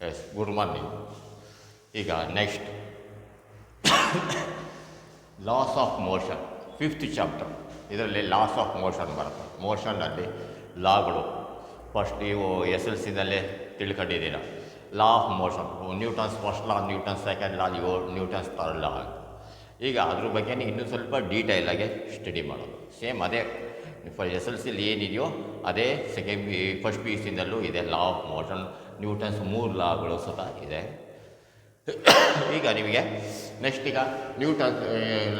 S, good morning. ಈಗ next laws of motion, fifth chapter. ಇದರಲ್ಲಿ laws of motion ಬರುತ್ತೆ. ಮೋಷನ್ನಲ್ಲಿ ಲಾಗಳು ಫಸ್ಟ್ ನೀವು ಎಸ್ ಎಲ್ ಸಿನಲ್ಲೇ ತಿಳ್ಕೊಂಡಿದ್ದೀರ. Law of motion, Newton's first law, Newton's second law, Newton's third law. ಈಗ ಅದ್ರ ಬಗ್ಗೆ ಇನ್ನೂ ಸ್ವಲ್ಪ ಡೀಟೈಲಾಗಿ ಸ್ಟಡಿ ಮಾಡೋದು. ಸೇಮ್ ಅದೇ ಎಸ್ ಎಲ್ ಸಿಲಿ ಏನಿದೆಯೋ ಅದೇ ಫಸ್ಟ್ ಪಿ ಯು ಸಿನಲ್ಲೂ ಇದೆ. ಲಾ ಆಫ್ ಮೋಷನ್, ನ್ಯೂಟನ್ಸ್ 3 ಲಾಗಳು ಸಹ ಇದೆ. ಈಗ ನಿಮಗೆ ನೆಕ್ಸ್ಟ್ ಈಗ ನ್ಯೂಟನ್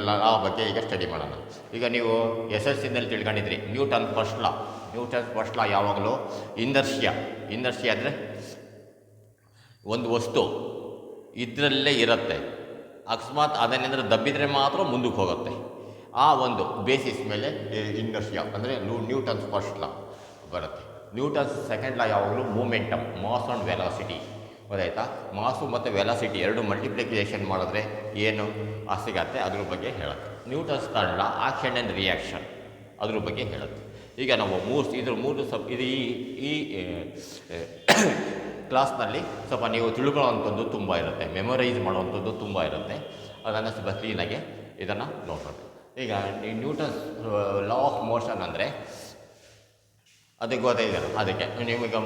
ಲಾ ಬಗ್ಗೆ ಈಗ ಸ್ಟಡಿ ಮಾಡೋಣ. ಈಗ ನೀವು ಎಸ್ ಎಲ್ ಸಿನಲ್ಲಿ ತಿಳ್ಕೊಂಡಿದ್ರಿ ನ್ಯೂಟನ್ ಫಸ್ಟ್ ಲಾ ಯಾವಾಗಲೂ ಇನರ್ಷಿಯಾ ಅಂದರೆ ಒಂದು ವಸ್ತು ಇದರಲ್ಲೇ ಇರುತ್ತೆ, ಅಕಸ್ಮಾತ್ ಅದನ್ನೇಂದ್ರೆ ದಬ್ಬಿದರೆ ಮಾತ್ರ ಮುಂದಕ್ಕೆ ಹೋಗುತ್ತೆ. ಆ ಒಂದು ಬೇಸಿಸ್ ಮೇಲೆ ಇನರ್ಷಿಯಾ ಅಂದರೆ ನ್ಯೂಟನ್ಸ್ ಫಸ್ಟ್ ಲಾ ಬರುತ್ತೆ. ನ್ಯೂಟನ್ಸ್ ಸೆಕೆಂಡ್ ಲಾ ಯಾವಾಗಲೂ ಮೂಮೆಂಟಮ್, ಮಾಸ್ ಆ್ಯಂಡ್ ವೆಲಾಸಿಟಿ. ಗೊತ್ತಾಯ್ತಾ? ಮಾಸು ಮತ್ತು ವೆಲಾಸಿಟಿ ಎರಡು ಮಲ್ಟಿಪ್ಲಿಕೇಷನ್ ಮಾಡಿದ್ರೆ ಏನು ಸಿಗತ್ತೆ ಅದ್ರ ಬಗ್ಗೆ ಹೇಳುತ್ತೆ. Newton's third law action and reaction, ಅದ್ರ ಬಗ್ಗೆ ಹೇಳುತ್ತೆ. ಈಗ ನಾವು ಇದು ಈ ಕ್ಲಾಸ್ನಲ್ಲಿ ಸ್ವಲ್ಪ ನೀವು ತಿಳ್ಕೊಳ್ಳೋವಂಥದ್ದು ತುಂಬ ಇರುತ್ತೆ, ಮೆಮೊರೈಸ್ ಮಾಡುವಂಥದ್ದು ತುಂಬ ಇರುತ್ತೆ. ಅದನ್ನು ಸ್ವಲ್ಪ ಕ್ಲೀನಾಗಿ ಇದನ್ನು ನೋಡೋಣ. ಈಗ ನ್ಯೂಟನ್ಸ್ ಲಾ ಆಫ್ ಮೋಷನ್ ಅಂದರೆ ಅದಕ್ಕೆ ಗೊತ್ತಾಯಿದ್ದಾರೆ. ಅದಕ್ಕೆ ನಿಮಗೆ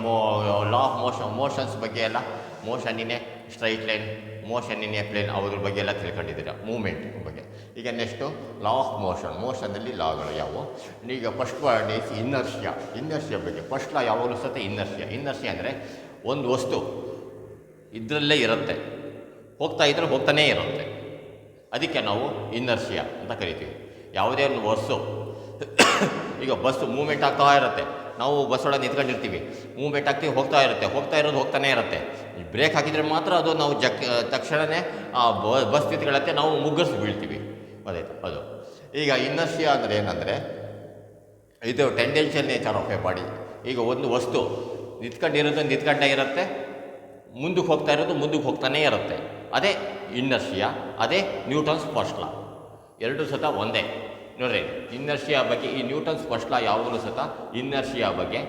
ಲಾ ಆಫ್ ಮೋಷನ್ಸ್ ಬಗ್ಗೆ ಎಲ್ಲ, motion in a straight line, motion in a plane, ಅದ್ರ ಬಗ್ಗೆ ಎಲ್ಲ ತಿಳ್ಕೊಂಡಿದ್ದೀರ, ಮೂಮೆಂಟ್ ಬಗ್ಗೆ. ಈಗ ನೆಕ್ಸ್ಟು ಲಾ ಆಫ್ ಮೋಷನಲ್ಲಿ ಲಾಗಳು ಯಾವುವು? ಈಗ ಫಸ್ಟ್ ವರ್ಡ್ ಈಸ್ ಇನರ್ಷಿಯಾ ಬಗ್ಗೆ. ಫಸ್ಟ್ ಲಾ ಯಾವಾಗಲೂ ಸಹ ಇನರ್ಷಿಯಾ ಅಂದರೆ ಒಂದು ವಸ್ತು ಇದರಲ್ಲೇ ಇರುತ್ತೆ, ಹೋಗ್ತಾನೇ ಇರುತ್ತೆ. ಅದಕ್ಕೆ ನಾವು ಇನರ್ಷಿಯಾ ಅಂತ ಕರಿತೀವಿ. ಯಾವುದೇ ಒಂದು ವಸ್ತು ಈಗ ಬಸ್ಸು ಮೂಮೆಂಟ್ ಆಗ್ತಾ ಇರುತ್ತೆ, ನಾವು ಬಸ್ ಒಳಗೆ ನಿಂತ್ಕೊಂಡಿರ್ತೀವಿ, ಮೂವ್ಮೆಂಟ್ ಆಗ್ತೀವಿ, ಹೋಗ್ತಾನೇ ಇರುತ್ತೆ. ಬ್ರೇಕ್ ಹಾಕಿದರೆ ಮಾತ್ರ ಅದು ನಾವು ತಕ್ಷಣವೇ ಬಸ್ ನಿಂತ್ಕೊಳ್ಳುತ್ತೆ, ನಾವು ಮುಗ್ಗರಿಸಿ ಬೀಳ್ತೀವಿ. ಅದು ಈಗ ಇನರ್ಷಿಯಾ ಅಂದರೆ ಏನಂದರೆ ಇದು ಟೆಂಡೆನ್ಷಿಯಲ್ ನೇಚರ್ ಆಫ್ ಎ ಬಾಡಿ. ಈಗ ಒಂದು ವಸ್ತು ನಿಂತ್ಕೊಂಡೇ ಇರುತ್ತೆ, ಮುಂದಕ್ಕೆ ಹೋಗ್ತಾನೇ ಇರುತ್ತೆ. ಅದೇ ಇನರ್ಷಿಯಾ, ಅದೇ ನ್ಯೂಟನ್ಸ್ ಫಸ್ಟ್ ಲಾ. ಎರಡೂ ಸಹ ಒಂದೇ. ನೋಡ್ರಿ, ಇನರ್ಷಿಯಾ ಬಗ್ಗೆ ಈ ನ್ಯೂಟನ್ಸ್ ಫಸ್ಟ್ ಲಾ ಯಾವಾಗಲೂ ಸಹ ಇನರ್ಷಿಯಾ ಬಗ್ಗೆ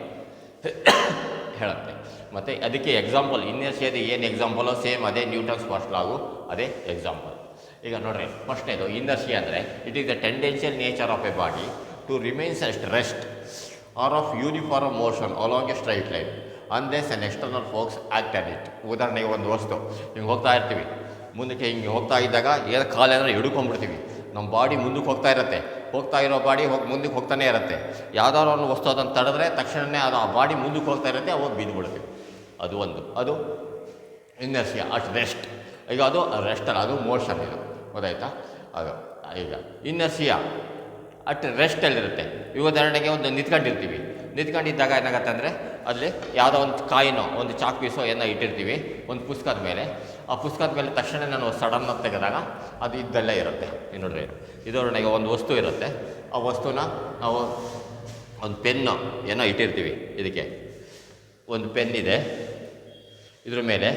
ಹೇಳುತ್ತೆ. ಮತ್ತು ಅದಕ್ಕೆ ಎಕ್ಸಾಂಪಲ್, ಇನರ್ಷಿಯಾದ ಏನು ಎಕ್ಸಾಂಪಲೋ ಸೇಮ್ ಅದೇ ನ್ಯೂಟನ್ಸ್ ಫಸ್ಟ್ ಲಾಗೂ ಅದೇ ಎಕ್ಸಾಂಪಲ್. ಈಗ ನೋಡ್ರಿ, ಫಸ್ಟ್ನೇದು ಇನರ್ಷಿಯಾ ಅಂದರೆ it is the tendential nature of a body to remains at rest or of uniform motion along a straight line unless an external force act on it. ಉದಾಹರಣೆಗೆ ಒಂದು ವಸ್ತು ಹಿಂಗೆ ಹೋಗ್ತಾ ಇರ್ತೀವಿ, ಮುಂದಕ್ಕೆ ಹಿಂಗೆ ಹೋಗ್ತಾ ಇದ್ದಾಗ ಏನು ಕಾಲೇನಾದ್ರು ಹಿಡ್ಕೊಂಡ್ಬಿಡ್ತೀವಿ, ನಮ್ಮ ಬಾಡಿ ಮುಂದಕ್ಕೆ ಹೋಗ್ತಾ ಇರೋ ಬಾಡಿ ಮುಂದಕ್ಕೆ ಹೋಗ್ತಾನೆ ಇರುತ್ತೆ. ಯಾವುದಾದ್ರು ಒಂದು ವಸ್ತು ಅದನ್ನು ತಡೆದ್ರೆ ತಕ್ಷಣವೇ ಅದು ಆ ಬಾಡಿ ಮುಂದಕ್ಕೆ ಹೋಗ್ತಾ ಇರುತ್ತೆ, ಅವಾಗ ಬಿದ್ದುಬಿಡ್ತೀವಿ. ಅದು ಇನರ್ಷಿಯಾ ಅಟ್ ರೆಸ್ಟ್. ಈಗ ಅದು ರೆಸ್ಟ್ ಅಲ್ಲ, ಅದು ಮೋಷನ್. ಇದು ಗೊತ್ತಾಯ್ತಾ? ಅದು ಈಗ ಇನರ್ಷಿಯಾ ಅಟ್ ರೆಸ್ಟಲ್ಲಿರುತ್ತೆ. ಉದಾಹರಣೆಗೆ ಒಂದು ನಿಂತ್ಕೊಂಡಿದ್ದಾಗ ಏನಾಗುತ್ತೆ ಅಂದರೆ ಅಲ್ಲಿ ಯಾವುದೋ ಒಂದು ಕಾಯಿನೋ ಒಂದು ಚಾಕ್ ಪೀಸೋ ಏನೋ ಇಟ್ಟಿರ್ತೀವಿ ಒಂದು ಪುಸ್ತಕದ ಮೇಲೆ. ಆ ಪುಸ್ತಕದ ಮೇಲೆ ತಕ್ಷಣ ನಾನು ಸಡನ್ನಾಗಿ ತೆಗೆದಾಗ ಅದು ಇದ್ದಲ್ಲೇ ಇರುತ್ತೆ. ನೋಡ್ರಿ, ಇದರೊಳಗೆ ಒಂದು ವಸ್ತು ಇರುತ್ತೆ, ಆ ವಸ್ತುನ ನಾವು ಒಂದು ಪೆನ್ನು ಏನೋ ಇಟ್ಟಿರ್ತೀವಿ. ಇದಕ್ಕೆ ಒಂದು ಪೆನ್ ಇದೆ, ಇದ್ರ ಮೇಲೆ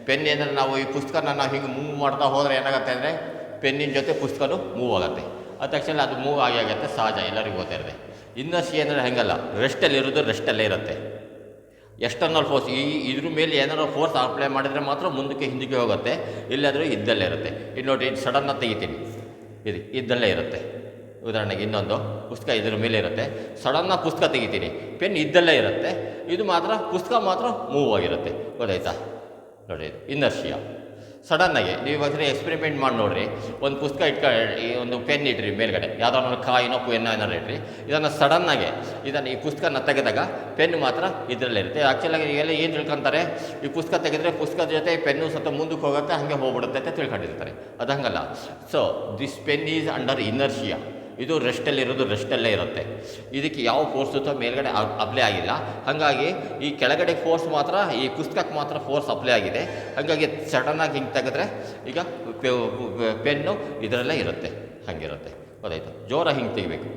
ಪೆನ್ ಏನಂದ್ರೆ ನಾವು ಈ ಪುಸ್ತಕನ ನಾವು ಹಿಂಗೆ ಮೂವ್ ಮಾಡ್ತಾ ಹೋದರೆ ಏನಾಗುತ್ತೆ ಅಂದರೆ ಪೆನ್ನಿನ ಜೊತೆ ಪುಸ್ತಕನೂ ಮೂವ್ ಆಗುತ್ತೆ. ಅದು ತಕ್ಷಣ ಅದು ಮೂವ್ ಆಗುತ್ತೆ, ಸಹಜ, ಎಲ್ಲರಿಗೂ ಗೊತ್ತಿರುತ್ತೆ. ಇನರ್ಷಿಯಾ ಅಂದರೆ ಹಾಗಲ್ಲ, ರೆಸ್ಟಲ್ಲೇ ಇರುತ್ತೆ. ಎಕ್ಸ್ಟರ್ನಲ್ ಫೋರ್ಸ್ ಇದ್ರ ಮೇಲೆ ಏನಾದ್ರು ಫೋರ್ಸ್ ಅಪ್ಲೈ ಮಾಡಿದರೆ ಮಾತ್ರ ಮುಂದಕ್ಕೆ ಹಿಂದಕ್ಕೆ ಹೋಗುತ್ತೆ, ಇಲ್ಲಾದರೂ ಇದ್ದಲ್ಲೇ ಇರುತ್ತೆ. ಇದು ನೋಡಿ, ಸಡನ್ನಾಗಿ ತೆಗಿತೀನಿ, ಇದ್ದಲ್ಲೇ ಇರುತ್ತೆ. ಉದಾಹರಣೆಗೆ ಇನ್ನೊಂದು ಪುಸ್ತಕ ಇದ್ರ ಮೇಲೆ ಇರುತ್ತೆ, ಸಡನ್ನಾಗಿ ಪುಸ್ತಕ ತೆಗಿತೀನಿ, ಪೆನ್ ಇದ್ದಲ್ಲೇ ಇರುತ್ತೆ, ಇದು ಮಾತ್ರ ಪುಸ್ತಕ ಮಾತ್ರ ಮೂವ್ ಆಗಿರುತ್ತೆ. ಗೊತ್ತಾಯ್ತಾ? ನೋಡಿ, ಇನರ್ಷಿಯಾ. ಸಡನ್ನಾಗಿ ನೀವು ಇವಾಗ ಎಕ್ಸ್ಪೆರಿಮೆಂಟ್ ಮಾಡಿ ನೋಡಿರಿ, ಒಂದು ಪುಸ್ತಕ ಒಂದು ಪೆನ್ ಇಟ್ರಿ ಮೇಲ್ಗಡೆ, ಯಾವುದಾದ್ರು ಒಂದು ಕಾಯಿನೋ ಪೆನ್ನೋ ಏನಾರು ಇಟ್ರಿ, ಇದನ್ನು ಸಡನ್ನಾಗಿ ಈ ಪುಸ್ತಕನ ತೆಗೆದಾಗ ಪೆನ್ ಮಾತ್ರ ಇದರಲ್ಲೇ ಇರುತ್ತೆ. ಆ್ಯಕ್ಚುಲಾಗಿ ಎಲ್ಲ ಏನು ತಿಳ್ಕೊತಾರೆ, ಈ ಪುಸ್ತಕ ತೆಗೆದರೆ ಪುಸ್ತಕದ ಜೊತೆ ಪೆನ್ನು ಸ್ವಲ್ಪ ಮುಂದಕ್ಕೆ ಹೋಗುತ್ತೆ, ಹಾಗೆ ಹೋಗ್ಬಿಡುತ್ತೆ ಅಂತ ತಿಳ್ಕೊಂಡಿರ್ತಾರೆ. ಅದು ಹಂಗಲ್ಲ. So this pen is under inertia. ಇದು ರೆಸ್ಟಲ್ಲೇ ಇರುತ್ತೆ. ಇದಕ್ಕೆ ಯಾವ ಫೋರ್ಸ್ ಮೇಲ್ಗಡೆ ಅಪ್ಲೈ ಆಗಿಲ್ಲ, ಹಾಗಾಗಿ ಈ ಕೆಳಗಡೆ ಫೋರ್ಸ್ ಮಾತ್ರ, ಈ ಪುಸ್ತಕಕ್ಕೆ ಮಾತ್ರ ಫೋರ್ಸ್ ಅಪ್ಲೈ ಆಗಿದೆ. ಹಾಗಾಗಿ ಸಡನ್ನಾಗಿ ಹಿಂಗೆ ತೆಗೆದ್ರೆ ಈಗ ಪೆನ್ನು ಇದರಲ್ಲೇ ಇರುತ್ತೆ, ಹಾಗಿರುತ್ತೆ. ಗೊತ್ತಾಯ್ತಾ? ಜೋರಾಗಿ ಹಿಂಗೆ ತೆಗಿಬೇಕು,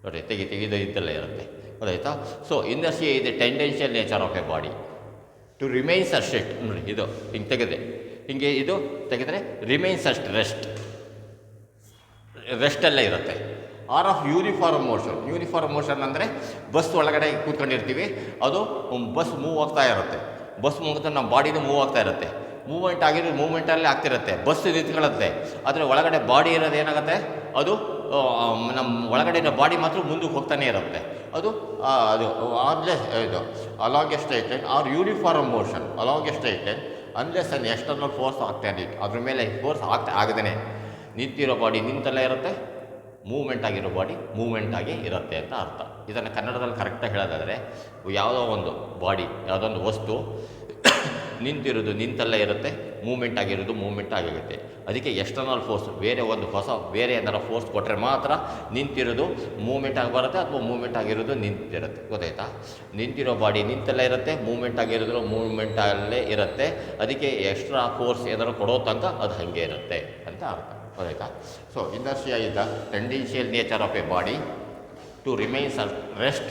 ನೋಡಿ, ತೆಗಿತೀವಿ, ಇದು ಇದ್ದಲ್ಲೇ ಇರುತ್ತೆ. ಗೊತ್ತಾಯ್ತಾ? ಸೊ ಇನರ್ಷಿಯಾ ಇದೆ tendential nature of a body to remains at rest. ನೋಡಿ, ಇದು ಹಿಂಗೆ ತೆಗೆದ್ರೆ ರಿಮೈನ್ಸ್ ಅಟ್ ರೆಸ್ಟಲ್ಲೇ ಇರುತ್ತೆ. ಆರ್ ಆಫ್ ಯೂನಿಫಾರ್ಮ್ ಮೋಷನ್ ಅಂದರೆ ಬಸ್ ಒಳಗಡೆ ಕೂತ್ಕೊಂಡಿರ್ತೀವಿ, ಅದು ಬಸ್ ಮೂವ್ ಆಗ್ತಾ ಇರುತ್ತೆ, ಬಸ್ ಮುಗಿದ ನಮ್ಮ ಬಾಡಿನೂ ಮೂವ್ ಆಗ್ತಾ ಇರುತ್ತೆ. ಮೂವ್ಮೆಂಟ್ ಆಗಿರೋದು ಮೂವ್ಮೆಂಟಲ್ಲೇ ಆಗ್ತಿರುತ್ತೆ. ಬಸ್ ನಿಂತ್ಕೊಳ್ಳುತ್ತೆ, ಆದರೆ ಒಳಗಡೆ ಬಾಡಿ ಇರೋದು ಏನಾಗುತ್ತೆ, ಅದು ನಮ್ಮ ಒಳಗಡೆ ಇರೋ ಬಾಡಿ ಮಾತ್ರ ಮುಂದಕ್ಕೆ ಹೋಗ್ತಾನೆ ಇರುತ್ತೆ. ಅದು ಇದು along a straight line or uniform motion along a straight line unless an external force ಆಗ್ತಾನೆ ಅದ್ರ ಮೇಲೆ ಫೋರ್ಸ್ ಆಗದೇ ನಿಂತಿರೋ ಬಾಡಿ ನಿಂತಲ್ಲೇ ಇರುತ್ತೆ, ಮೂವ್ಮೆಂಟ್ ಆಗಿರೋ ಬಾಡಿ ಮೂವ್ಮೆಂಟ್ ಆಗಿ ಇರುತ್ತೆ ಅಂತ ಅರ್ಥ. ಇದನ್ನು ಕನ್ನಡದಲ್ಲಿ ಕರೆಕ್ಟಾಗಿ ಹೇಳೋದಾದರೆ, ಯಾವುದೋ ಒಂದು ಬಾಡಿ, ಯಾವುದೊಂದು ವಸ್ತು ನಿಂತಿರೋದು ನಿಂತಲ್ಲೇ ಇರುತ್ತೆ, ಮೂವ್ಮೆಂಟ್ ಆಗಿರೋದು ಮೂವ್ಮೆಂಟ್ ಆಗಿರುತ್ತೆ. ಅದಕ್ಕೆ ಎಕ್ಸ್ಟರ್ನಲ್ ಫೋರ್ಸ್, ಬೇರೆ ಏನಾರ ಫೋರ್ಸ್ ಕೊಟ್ಟರೆ ಮಾತ್ರ ನಿಂತಿರೋದು ಮೂವ್ಮೆಂಟ್ ಆಗಿ ಬರುತ್ತೆ, ಅಥವಾ ಮೂವ್ಮೆಂಟ್ ಆಗಿರೋದು ನಿಂತಿರುತ್ತೆ. ಗೊತ್ತಾಯ್ತಾ? ನಿಂತಿರೋ ಬಾಡಿ ನಿಂತಲ್ಲೇ ಇರುತ್ತೆ, ಮೂವ್ಮೆಂಟ್ ಆಗಿರೋದು ಮೂವ್ಮೆಂಟಲ್ಲೇ ಇರುತ್ತೆ. ಅದಕ್ಕೆ ಎಕ್ಸ್ಟ್ರಾ ಫೋರ್ಸ್ ಏನಾರು ಕೊಡೋ ತನಕ ಅದು ಹಾಗೆ ಇರುತ್ತೆ ಅಂತ ಅರ್ಥ. ಗೊತ್ತಾಯ್ತಾ? So inertia is the tendential nature of a body to remains at rest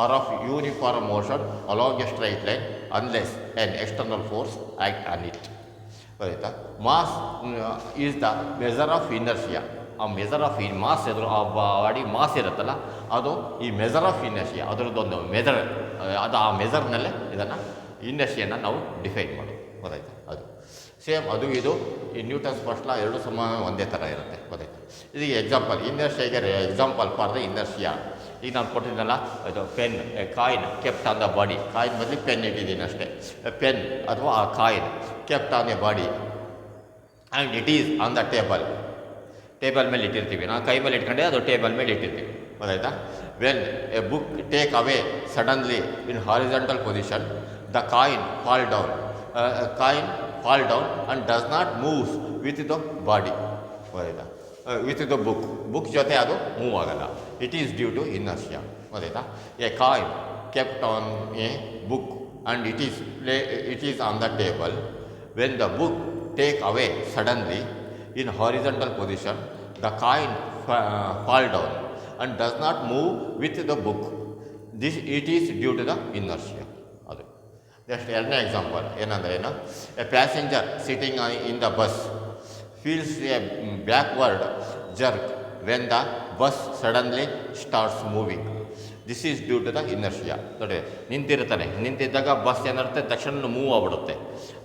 or of uniform motion along a straight line unless an external force act on it. ಗೊತ್ತಾಯ್ತಾ? Mass is the measure of inertia. ಆ measure of mass ಎದುರು ಆ body mass ಇರುತ್ತಲ್ಲ, ಅದು ಈ measure of inertia, ಅದರದ್ದೊಂದು measure, ಅದು ಆ ಮೆಜರ್ನಲ್ಲೇ ಇದನ್ನು ಇನರ್ಷಿಯನ್ನು ನಾವು ಡಿಫೈನ್ ಮಾಡೋದು. ಗೊತ್ತಾಯ್ತಾ? ಅದು ಸೇಮ್ ಅದು ಇದು ಈ ನ್ಯೂಟನ್ಸ್ ಫಸ್ಟ್ ಲಾ ಎರಡು ಒಂದೇ ಥರ ಇರುತ್ತೆ. ಗೊತ್ತಾಯ್ತಾ? ಇದಕ್ಕೆ ಎಕ್ಸಾಂಪಲ್, ಇನರ್ಷಿಯಾಗೆ ಎಕ್ಸಾಂಪಲ್ ಫಾರ್ ದ ಇನರ್ಷಿಯಾ. ಈಗ ನಾನು ಕೊಟ್ಟಿದ್ದಲ್ಲ, ಇದು pen, coin kept on the body. Coin ಬದಲಿ ಪೆನ್ ಇಟ್ಟಿದ್ದೀನಿ ಅಷ್ಟೇ. ಪೆನ್ ಅಥವಾ ಆ coin kept on a body and it is on the table ಮೇಲೆ ಇಟ್ಟಿರ್ತೀವಿ. ನಾವು ಕೈ ಮೇಲೆ ಇಟ್ಕೊಂಡೆ, ಅದು ಟೇಬಲ್ ಮೇಲೆ ಇಟ್ಟಿರ್ತೀವಿ. ಗೊತ್ತಾಯ್ತಾ? When a book take away suddenly in horizontal position the coin fall down and does not moves with the body. ಗೊತ್ತಾಯ್ತಾ? ವಿತ್ ದ ಬುಕ್ ಜೊತೆ ಅದು ಮೂವ್ ಆಗಲ್ಲ. It is due to inertia. ಗೊತ್ತಾಯ್ತಾ? A coin kept on a book and it is on the table. When the book take away suddenly in horizontal position the coin fall down and does not move with the book. It is due to the inertia. ಅದು just ಎರಡನೇ example. ಏನಂದರೆ a passenger sitting in the bus feels a backward jerk when the bus suddenly starts moving. This is due to the inertia. ನೋಡಿ, ನಿಂತಿದ್ದಾಗ bus ಏನಿರುತ್ತೆ ತಕ್ಷಣ move ಆಗಿಬಿಡುತ್ತೆ.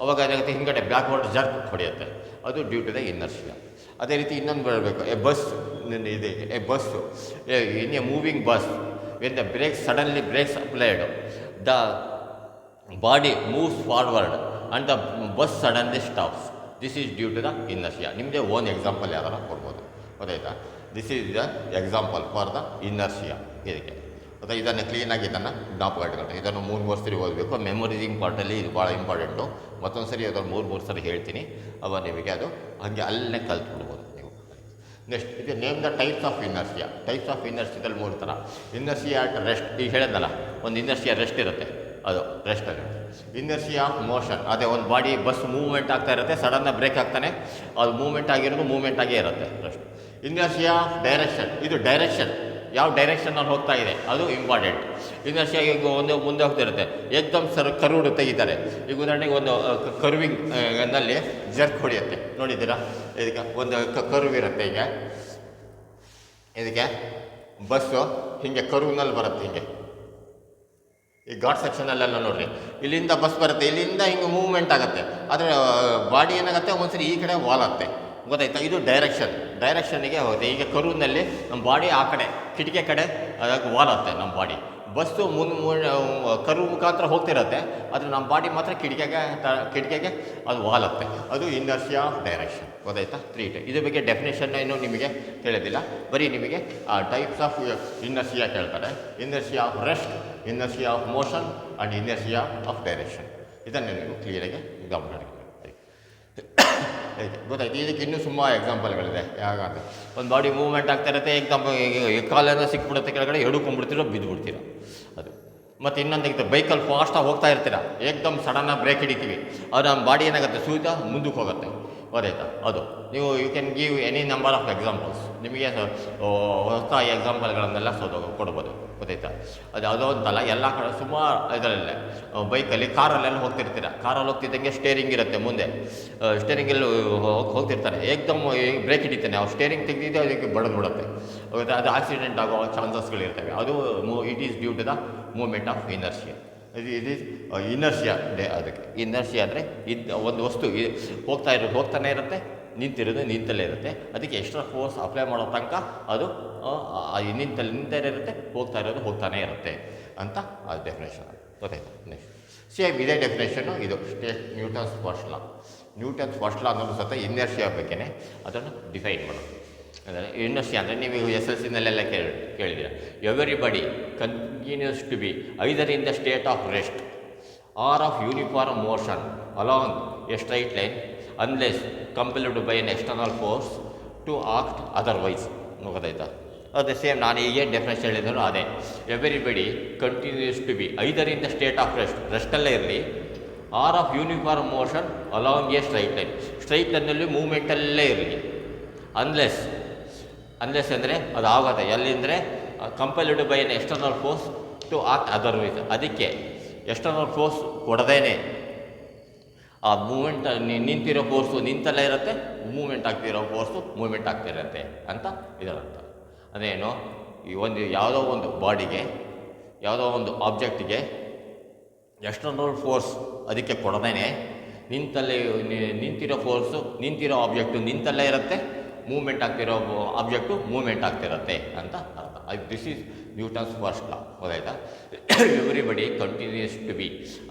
ಅವಾಗ ಏನಾಗುತ್ತೆ, ಹಿಂಗಡೆ backward jerk ಹೊಡೆಯುತ್ತೆ. ಅದು ಡ್ಯೂ ಟು ದ ಇನರ್ಷಿಯಾ. ಅದೇ ರೀತಿ ಇನ್ನೊಂದು ಬರಬೇಕು. A bus in a moving bus when the brakes suddenly brakes applied the body moves forward and the bus suddenly stops. This is due to the inertia. ನಿಮ್ಮದೇ own example ಯಾವ್ದಾರ ಕೊಡ್ಬೋದು. ಗೊತ್ತಾಯ್ತಾ? This is the example for the inertia. ಇದಕ್ಕೆ ಮತ್ತು ಇದನ್ನು ಕ್ಲೀನಾಗಿ ಇದನ್ನು ಜ್ಞಾಪಕ ಇದನ್ನು 3 ಸರಿ ಓದಬೇಕು. ಮೆಮೊರೈಸಿಂಗ್ ಪಾರ್ಟಲ್ಲಿ ಇದು ಭಾಳ ಇಂಪಾರ್ಟೆಂಟು. ಮತ್ತೊಂದು ಸರಿ ಅದನ್ನು 3 ಸರಿ ಹೇಳ್ತೀನಿ, ಅವಾಗ ನಿಮಗೆ ಅದು ಹಾಗೆ ಅಲ್ಲೇ ಕಲ್ತ್ಬಿಡ್ಬೋದು ನೀವು. ನೆಕ್ಸ್ಟ್ ಇದು name the types of inertia. Types of ಇನರ್ಷಿಯಾದಲ್ಲಿ 3 ಥರ. ಇನರ್ಷಿಯಾ ಅಟ್ ರೆಸ್ಟ್, ಈಗ ಹೇಳಿದ್ನಲ್ಲ, ಒಂದು ಇನರ್ಷಿಯಾ ರೆಸ್ಟ್ ಇರುತ್ತೆ, ಅದು ರೆಸ್ಟ್ ಆಗುತ್ತೆ. ಇನರ್ಷಿಯಾ ಆಫ್ ಮೋಷನ್, ಅದೇ ಒಂದು ಬಾಡಿ ಬಸ್ ಮೂವ್ಮೆಂಟ್ ಆಗ್ತಾ ಇರುತ್ತೆ, ಸಡನ್ನ ಬ್ರೇಕ್ ಆಗ್ತಾನೆ, ಅದು ಮೂವ್ಮೆಂಟ್ ಆಗಿರೋದು ಮೂವ್ಮೆಂಟ್ ಆಗೇ ಇರುತ್ತೆ, ರೆಸ್ಟ್. ಇನರ್ಷಿಯಾ ಆಫ್ ಡೈರೆಕ್ಷನ್, ಇದು ಡೈರೆಕ್ಷನ್, ಯಾವ ಡೈರೆಕ್ಷನಲ್ಲಿ ಹೋಗ್ತಾ ಇದೆ ಅದು ಇಂಪಾರ್ಟೆಂಟ್. ಇನರ್ಷಿಯಾ ಈಗ ಒಂದು ಮುಂದೆ ಹೋಗ್ತಿರುತ್ತೆ, ಏಕ್ದಮ್ ಕರ್ವ್ಡ್ ತೆಗಿತಾರೆ. ಈಗ ಉದಾಹರಣೆಗೆ ಒಂದು ಕರ್ವಿಂಗ್ ನಲ್ಲಿ ಜರ್ಕ್ ಹೊಡೆಯುತ್ತೆ, ನೋಡಿದ್ದೀರಾ? ಇದಕ್ಕೆ ಒಂದು ಕರ್ವ್ ಇರುತ್ತೆ. ಈಗ ಇದಕ್ಕೆ ಬಸ್ಸು ಹೀಗೆ ಕರ್ವ್ನಲ್ಲಿ ಬರುತ್ತೆ, ಹೀಗೆ ಈ ಘಾಟ್ ಸೆಕ್ಷನಲ್ಲೆಲ್ಲ ನೋಡ್ರಿ, ಇಲ್ಲಿಂದ ಬಸ್ ಬರುತ್ತೆ, ಇಲ್ಲಿಂದ ಹಿಂಗೆ ಮೂವ್ಮೆಂಟ್ ಆಗುತ್ತೆ, ಆದರೆ ಬಾಡಿ ಏನಾಗುತ್ತೆ ಒಂದ್ಸರಿ ಈ ಕಡೆ ವಾಲತ್ತೆ. ಗೊತ್ತಾಯ್ತಾ? ಇದು ಡೈರೆಕ್ಷನ್ನಿಗೆ ಹೋಗುತ್ತೆ. ಈಗ ಕರುವಿನಲ್ಲಿ ನಮ್ಮ ಬಾಡಿ ಆ ಕಡೆ ಕಿಟಕಿ ಕಡೆ ಅದಕ್ಕೆ ವಾಲತ್ತೆ ನಮ್ಮ ಬಾಡಿ. ಬಸ್ಸು ಕರು ಮುಖಾಂತರ ಹೋಗ್ತಿರುತ್ತೆ, ಆದರೆ ನಮ್ಮ ಬಾಡಿ ಮಾತ್ರ ಕಿಟಕಿಗೆ ಅದು ವಾಲತ್ತೆ. ಅದು ಇನರ್ಷಿಯಾ ಆಫ್ ಡೈರೆಕ್ಷನ್. ಗೊತ್ತಾಯ್ತಾ? 3 ಟೈಪ್. ಇದ್ರ ಬಗ್ಗೆ ಡೆಫಿನೇಷನ್ ಏನು ನಿಮಗೆ ತಿಳಿದಿಲ್ಲ, ಬರೀ ನಿಮಗೆ ಟೈಪ್ಸ್ ಆಫ್ ಇನರ್ಷಿಯಾ ಕೇಳ್ತಾರೆ. Inertia of rest, inertia of motion and inertia of direction. ಇದನ್ನು ನೀವು ಕ್ಲಿಯರಾಗಿ ಗಮನ ಮಾಡಿ. ಗೊತ್ತಾಯ್ತು? ಇದಕ್ಕೆ ಇನ್ನೂ ಸುಮಾರು ಎಕ್ಸಾಂಪಲ್ಗಳಿದೆ. ಯಾಕಂದರೆ ಒಂದು ಬಾಡಿ ಮೂವ್ಮೆಂಟ್ ಆಗ್ತಾ ಇರುತ್ತೆ, ಎಕ್ಸಾಂಪಲ್ ಕಾಲನ್ನು ಸಿಕ್ಬಿಡುತ್ತೆ ಕೆಳಗಡೆ, ಎಡುಕೊಂಡ್ಬಿಡ್ತೀರೋ, ಬಿದ್ದುಬಿಡ್ತೀರ ಅದು. ಮತ್ತು ಇನ್ನೊಂದು ಬೈಕಲ್ಲಿ ಫಾಸ್ಟಾಗಿ ಹೋಗ್ತಾ ಇರ್ತೀರ, ಏಕ್ದಮ್ ಸಡನ್ನಾಗಿ ಬ್ರೇಕ್ ಹಿಡಿತೀವಿ, ಅದು ನಮ್ಮ ಬಾಡಿ ಏನಾಗುತ್ತೆ ಸೂತ ಮುಂದಕ್ಕೆ ಹೋಗುತ್ತೆ. ಗೊತ್ತಾಯ್ತಾ? ಅದು ನೀವು you can give any number of examples. ನಿಮಗೆ ಹೊಸ ಎಕ್ಸಾಂಪಲ್ಗಳನ್ನೆಲ್ಲ ಕೊಡ್ಬೋದು. ಗೊತ್ತಾಯ್ತಾ? ಅದು ಯಾವುದೋ ಅಂತಲ್ಲ, ಎಲ್ಲ ಕಡೆ ಸುಮಾರು ಇದರಲ್ಲೇ ಬೈಕಲ್ಲಿ ಕಾರಲ್ಲೆಲ್ಲ ಹೋಗ್ತಿರ್ತೀರ, ಕಾರಲ್ಲಿ ಹೋಗ್ತಿದ್ದಂಗೆ ಸ್ಟೇರಿಂಗ್ ಇರುತ್ತೆ ಮುಂದೆ, ಸ್ಟೇರಿಂಗಲ್ಲಿ ಹೋಗ್ತಿರ್ತಾರೆ, ಏಕ್ದಮ್ ಬ್ರೇಕ್ ಹಿಡಿತಾನೆ, ಅವ್ರು ಸ್ಟೇರಿಂಗ್ ತೆಗೆದಿದ್ದೆ ಅದಕ್ಕೆ ಬಡಿದ್ಬಿಡುತ್ತೆ. ಅದು ಆಕ್ಸಿಡೆಂಟ್ ಆಗೋ ಚಾನ್ಸಸ್ಗಳಿರ್ತವೆ. ಅದು it is due to the movement of inertia. ಇದು ಇನರ್ಷಿಯಾ ಅದಕ್ಕೆ ಇನರ್ಷಿಯಾ ಅಂದರೆ ಒಂದು ವಸ್ತು ಹೋಗ್ತಾನೆ ಇರುತ್ತೆ, ನಿಂತಲ್ಲೇ ಇರುತ್ತೆ. ಅದಕ್ಕೆ ಎಕ್ಸ್ಟ್ರಾ ಫೋರ್ಸ್ ಅಪ್ಲೈ ಮಾಡೋ ತನಕ ಅದು ನಿಂತಲ್ಲೇ ಇರುತ್ತೆ, ಹೋಗ್ತಾನೆ ಇರುತ್ತೆ ಅಂತ ಅದು ಡೆಫಿನೇಷನ್. ಗೊತ್ತಾಯ್ತು? ನೆಕ್ಸ್ಟ್ ಸೇಮ್ ಇದೇ ಡೆಫಿನೇಷನ್ನು ಇದು ನ್ಯೂಟನ್ಸ್ ಫಸ್ಟ್ ಲಾ ಅನ್ನೋದು ಸಹ ಇನರ್ಷಿಯಾ ಬಗ್ಗೆನೇ ಅದನ್ನು ಡಿಫೈನ್ ಮಾಡೋದು. ಅಂದರೆ ಇನರ್ಷಿಯಾ ಅಂದರೆ ನೀವು SLC-ನಲ್ಲೆಲ್ಲ ಕೇಳಿದ್ದೀರ. Everybody continues to be either in the state of rest or of uniform motion along a straight line unless compelled by an external force to act otherwise. ಗೊತ್ತಾಯ್ತಾ? ಅದೇ ಸೇಮ್ ನಾನು ಈಗೇನು ಡೆಫಿನೇಷನ್ ಹೇಳಿದ್ರು ಅದೇ. Everybody continues to be either in the state of ರೆಸ್ಟಲ್ಲೇ ಇರಲಿ, or of uniform motion along a straight ಲೈನಲ್ಲಿ ಮೂವ್ಮೆಂಟಲ್ಲೇ ಇರಲಿ. ಅನ್ಲೆಸ್ ಅಂದರೆ ಅದು ಆಗುತ್ತೆ ಎಲ್ಲಿಂದರೆ compelled by an external force to act otherwise. ಅದಕ್ಕೆ ಎಕ್ಸ್ಟರ್ನಲ್ ಫೋರ್ಸ್ ಕೊಡದೇನೆ ಆ ಮೂಮೆಂಟ್ ನಿಂತಿರೋ ಫೋರ್ಸು ನಿಂತಲ್ಲೇ ಇರುತ್ತೆ, ಮೂಮೆಂಟ್ ಆಗ್ತಿರೋ ಫೋರ್ಸು ಮೂಮೆಂಟ್ ಆಗ್ತಿರುತ್ತೆ ಅಂತ ಇದರರ್ಥ. ಅದೇನು ಈ ಯಾವುದೋ ಒಂದು ಬಾಡಿಗೆ, ಯಾವುದೋ ಒಂದು ಆಬ್ಜೆಕ್ಟಿಗೆ ಎಕ್ಸ್ಟರ್ನಲ್ ಫೋರ್ಸ್ ಅದಕ್ಕೆ ಕೊಡದೇನೆ ನಿಂತಿರೋ ಫೋರ್ಸು ನಿಂತಿರೋ ಆಬ್ಜೆಕ್ಟು ನಿಂತಲ್ಲೇ ಇರುತ್ತೆ, ಮೂವ್ಮೆಂಟ್ ಆಗ್ತಿರೋ ಆಬ್ಜೆಕ್ಟು ಮೂವ್ಮೆಂಟ್ ಆಗ್ತಿರುತ್ತೆ ಅಂತ ಅರ್ಥ. This is Newton's first law. ಗೊತ್ತಾಯ್ತಾ? Everybody continues to be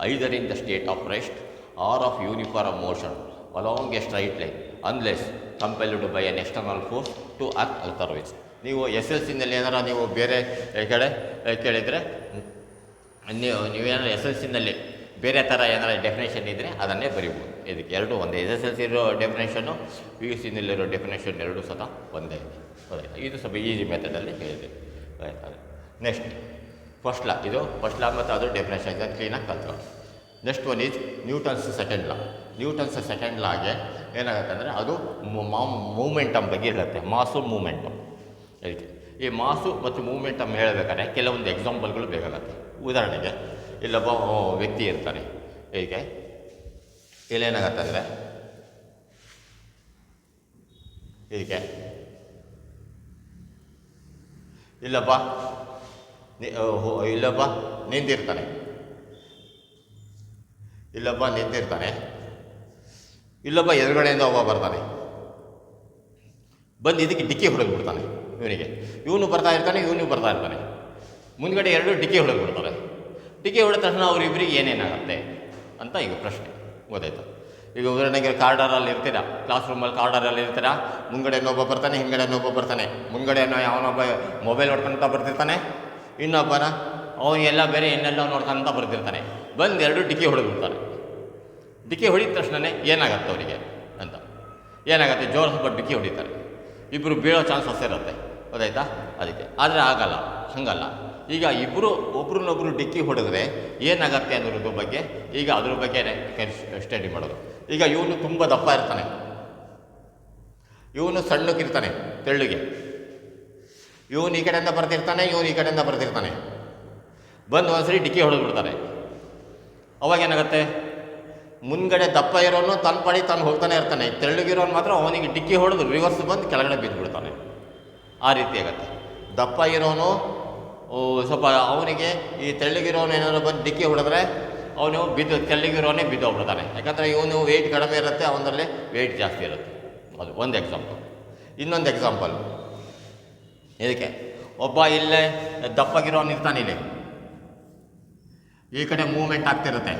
either in the state of rest or of uniform motion along a straight line unless compelled by an external force to act otherwise. ನೀವು SLC-ನಲ್ಲಿ ಏನಾರ ನೀವು ಬೇರೆ ಕಡೆ ಕೇಳಿದರೆ ನೀವೇನಾರು SLC-ನಲ್ಲಿ ಬೇರೆ ಥರ ಏನಾರ ಡೆಫಿನೇಷನ್ ಇದ್ದರೆ ಅದನ್ನೇ ಬರೀಬೋದು. ಇದಕ್ಕೆ ಎರಡು ಒಂದೇ. SLC ಇರೋ ಡೆಫಿನೇಷನ್ನು PUC-ನಲ್ಲಿರೋ ಡೆಫಿನೇಷನ್ ಎರಡೂ ಸಹ ಒಂದೇ ಇದೆ. ಹೌದಾಯ್ತಾ? ಇದು ಸ್ವಲ್ಪ ಈಸಿ ಮೆಥಡಲ್ಲಿ ಹೇಳಿದೆ. ಆಯ್ತಾ? Next first law. ಇದು ಫಸ್ಟ್ ಲಾ ಮತ್ತು ಅದು ಡೆಫಿನೇಷನ್ ಇದೆ, ಕ್ಲೀನಾಗಿ ಕಲ್ತ್ಕೊಳ್ಳಿ. Next one is Newton's second law. Newton's second ಲಾಗೆ ಏನಾಗುತ್ತೆ ಅಂದರೆ ಅದು ಮೂಮೆಂಟಮ್ ಬಗ್ಗೆ ಹೇಳುತ್ತೆ, ಮಾಸು ಮೂಮೆಂಟಮ್. ಇದಕ್ಕೆ ಈ ಮಾಸು ಮತ್ತು ಮೂಮೆಂಟಮ್ ಹೇಳಬೇಕಾದ್ರೆ ಕೆಲವೊಂದು ಎಕ್ಸಾಂಪಲ್ಗಳು ಬೇಕಾಗುತ್ತೆ. ಉದಾಹರಣೆಗೆ ಇಲ್ಲೊಬ್ಬ ವ್ಯಕ್ತಿ ಇರ್ತಾನೆ. ಹೀಗೆ ಇಲ್ಲೇನಾಗತ್ತೆ ಅಂದರೆ ಹೀಗೆ ಇಲ್ಲೊಬ್ಬ ನಿಂತಿರ್ತಾನೆ. ಇಲ್ಲೊಬ್ಬ ಎದುರುಗಡೆಯಿಂದ ಒಬ್ಬ ಬರ್ತಾನೆ. ಬಂದು ಇದಕ್ಕೆ ಡಿಕ್ಕಿ ಹೊಡೆದ್ಬಿಡ್ತಾನೆ. ಇವನು ಬರ್ತಾ ಇರ್ತಾನೆ, ಮುಂದ್ಗಡೆ ಎರಡು ಡಿಕ್ಕಿ ಹೊಡೆದ್ಬಿಡ್ತಾರೆ. ಡಿಕ್ಕಿ ಹೊಡೆದ ತಕ್ಷಣ ಅವರಿಬ್ಬರಿಗೆ ಏನೇನಾಗುತ್ತೆ ಅಂತ ಈಗ ಪ್ರಶ್ನೆ. ಗೊತ್ತಾಯ್ತು? ಈಗ ಉದಾಹರಣೆಗೆ ಕಾರ್ಡರಲ್ಲಿ ಇರ್ತೀರಾ, ಕ್ಲಾಸ್ ರೂಮಲ್ಲಿ ಕಾರ್ಡರಲ್ಲಿ ಇರ್ತೀರಾ, ಮುಂದ್ಗಡೆ ಒಬ್ಬ ಬರ್ತಾನೆ, ಹಿಂದ್ಗಡೆ ಒಬ್ಬ ಬರ್ತಾನೆ. ಮುಂದ್ಗಡೆ ಅವನೊಬ್ಬ ಮೊಬೈಲ್ ನೋಡ್ಕೊಂತ ಬರ್ತಿರ್ತಾನೆ, ಇನ್ನೊಬ್ಬನ ಅವನಿಗೆಲ್ಲ ಬೇರೆ ಏನೆಲ್ಲ ನೋಡ್ಕೊಂತ ಬರ್ತಿರ್ತಾನೆ. ಬಂದು ಎರಡು ಡಿಕ್ಕಿ ಹೊಡೆದ್ಬಿಡ್ತಾರೆ. ಡಿಕ್ಕಿ ಹೊಡಿದ ತಕ್ಷಣವೇ ಏನಾಗತ್ತೆ ಅವರಿಗೆ ಅಂತ ಏನಾಗುತ್ತೆ, ಜೋರು ಸ್ವಲ್ಪ ಡಿಕ್ಕಿ ಹೊಡಿತಾರೆ. ಇಬ್ಬರು ಬೀಳೋ ಚಾನ್ಸಸ್ ಇರುತ್ತೆ. ಗೊತ್ತಾಯ್ತಾ? ಅದಕ್ಕೆ ಆದರೆ ಹಂಗಲ್ಲ. ಈಗ ಒಬ್ರನ್ನೊಬ್ರು ಡಿಕ್ಕಿ ಹೊಡೆದ್ರೆ ಏನಾಗತ್ತೆ ಅನ್ನೋದ್ರ ಬಗ್ಗೆ ಈಗ ಅದ್ರ ಬಗ್ಗೆ ಸ್ಟಡಿ ಮಾಡೋದು. ಈಗ ಇವನು ತುಂಬ ದಪ್ಪ ಇರ್ತಾನೆ, ಇವನು ಸಣ್ಣಕ್ಕಿರ್ತಾನೆ, ತೆಳ್ಳಿಗೆ. ಇವನು ಈ ಕಡೆಯಿಂದ ಬರ್ತಿರ್ತಾನೆ, ಇವನು ಈ ಕಡೆಯಿಂದ ಬರ್ತಿರ್ತಾನೆ. ಬಂದು ಒಂದ್ಸರಿ ಡಿಕ್ಕಿ ಹೊಡೆದ್ಬಿಡ್ತಾರೆ. ಅವಾಗ ಏನಾಗುತ್ತೆ, ಮುಂದ್ಗಡೆ ದಪ್ಪ ಇರೋನು ತನ್ನ ಪಡಿ ತಾನು ಹೋಗ್ತಾನೆ ಇರ್ತಾನೆ, ತೆಳ್ಳಗಿರೋನು ಮಾತ್ರ ಅವನಿಗೆ ಡಿಕ್ಕಿ ಹೊಡೆದು ರಿವರ್ಸ್ ಬಂದು ಕೆಳಗಡೆ ಬಿದ್ದುಬಿಡ್ತಾನೆ. ಆ ರೀತಿ ಆಗುತ್ತೆ. ದಪ್ಪ ಇರೋನು ಸ್ವಲ್ಪ ಅವನಿಗೆ ಈ ತೆಳ್ಳಗಿರೋನು ಏನಾದ್ರು ಬಂದು ಡಿಕ್ಕಿ ಹೊಡೆದ್ರೆ ಅವನು ತೆಳ್ಳಗಿರೋನೇ ಬಿದ್ದೋಗ್ಬಿಡ್ತಾನೆ. ಯಾಕಂದರೆ ಇವನು ವೆಯ್ಟ್ ಕಡಿಮೆ ಇರುತ್ತೆ, ಅವನಲ್ಲಿ ವೆಯ್ಟ್ ಜಾಸ್ತಿ ಇರುತ್ತೆ. ಅದು ಒಂದು ಎಕ್ಸಾಂಪಲ್. ಇನ್ನೊಂದು ಎಕ್ಸಾಂಪಲ್ ಇದಕ್ಕೆ, ಒಬ್ಬ ಇಲ್ಲೇ ದಪ್ಪಗಿರೋನು ಇರ್ತಾನೆ, ಇಲ್ಲಿ ಈ ಕಡೆ ಮೂವ್ಮೆಂಟ್ ಆಗ್ತಿರುತ್ತೆ.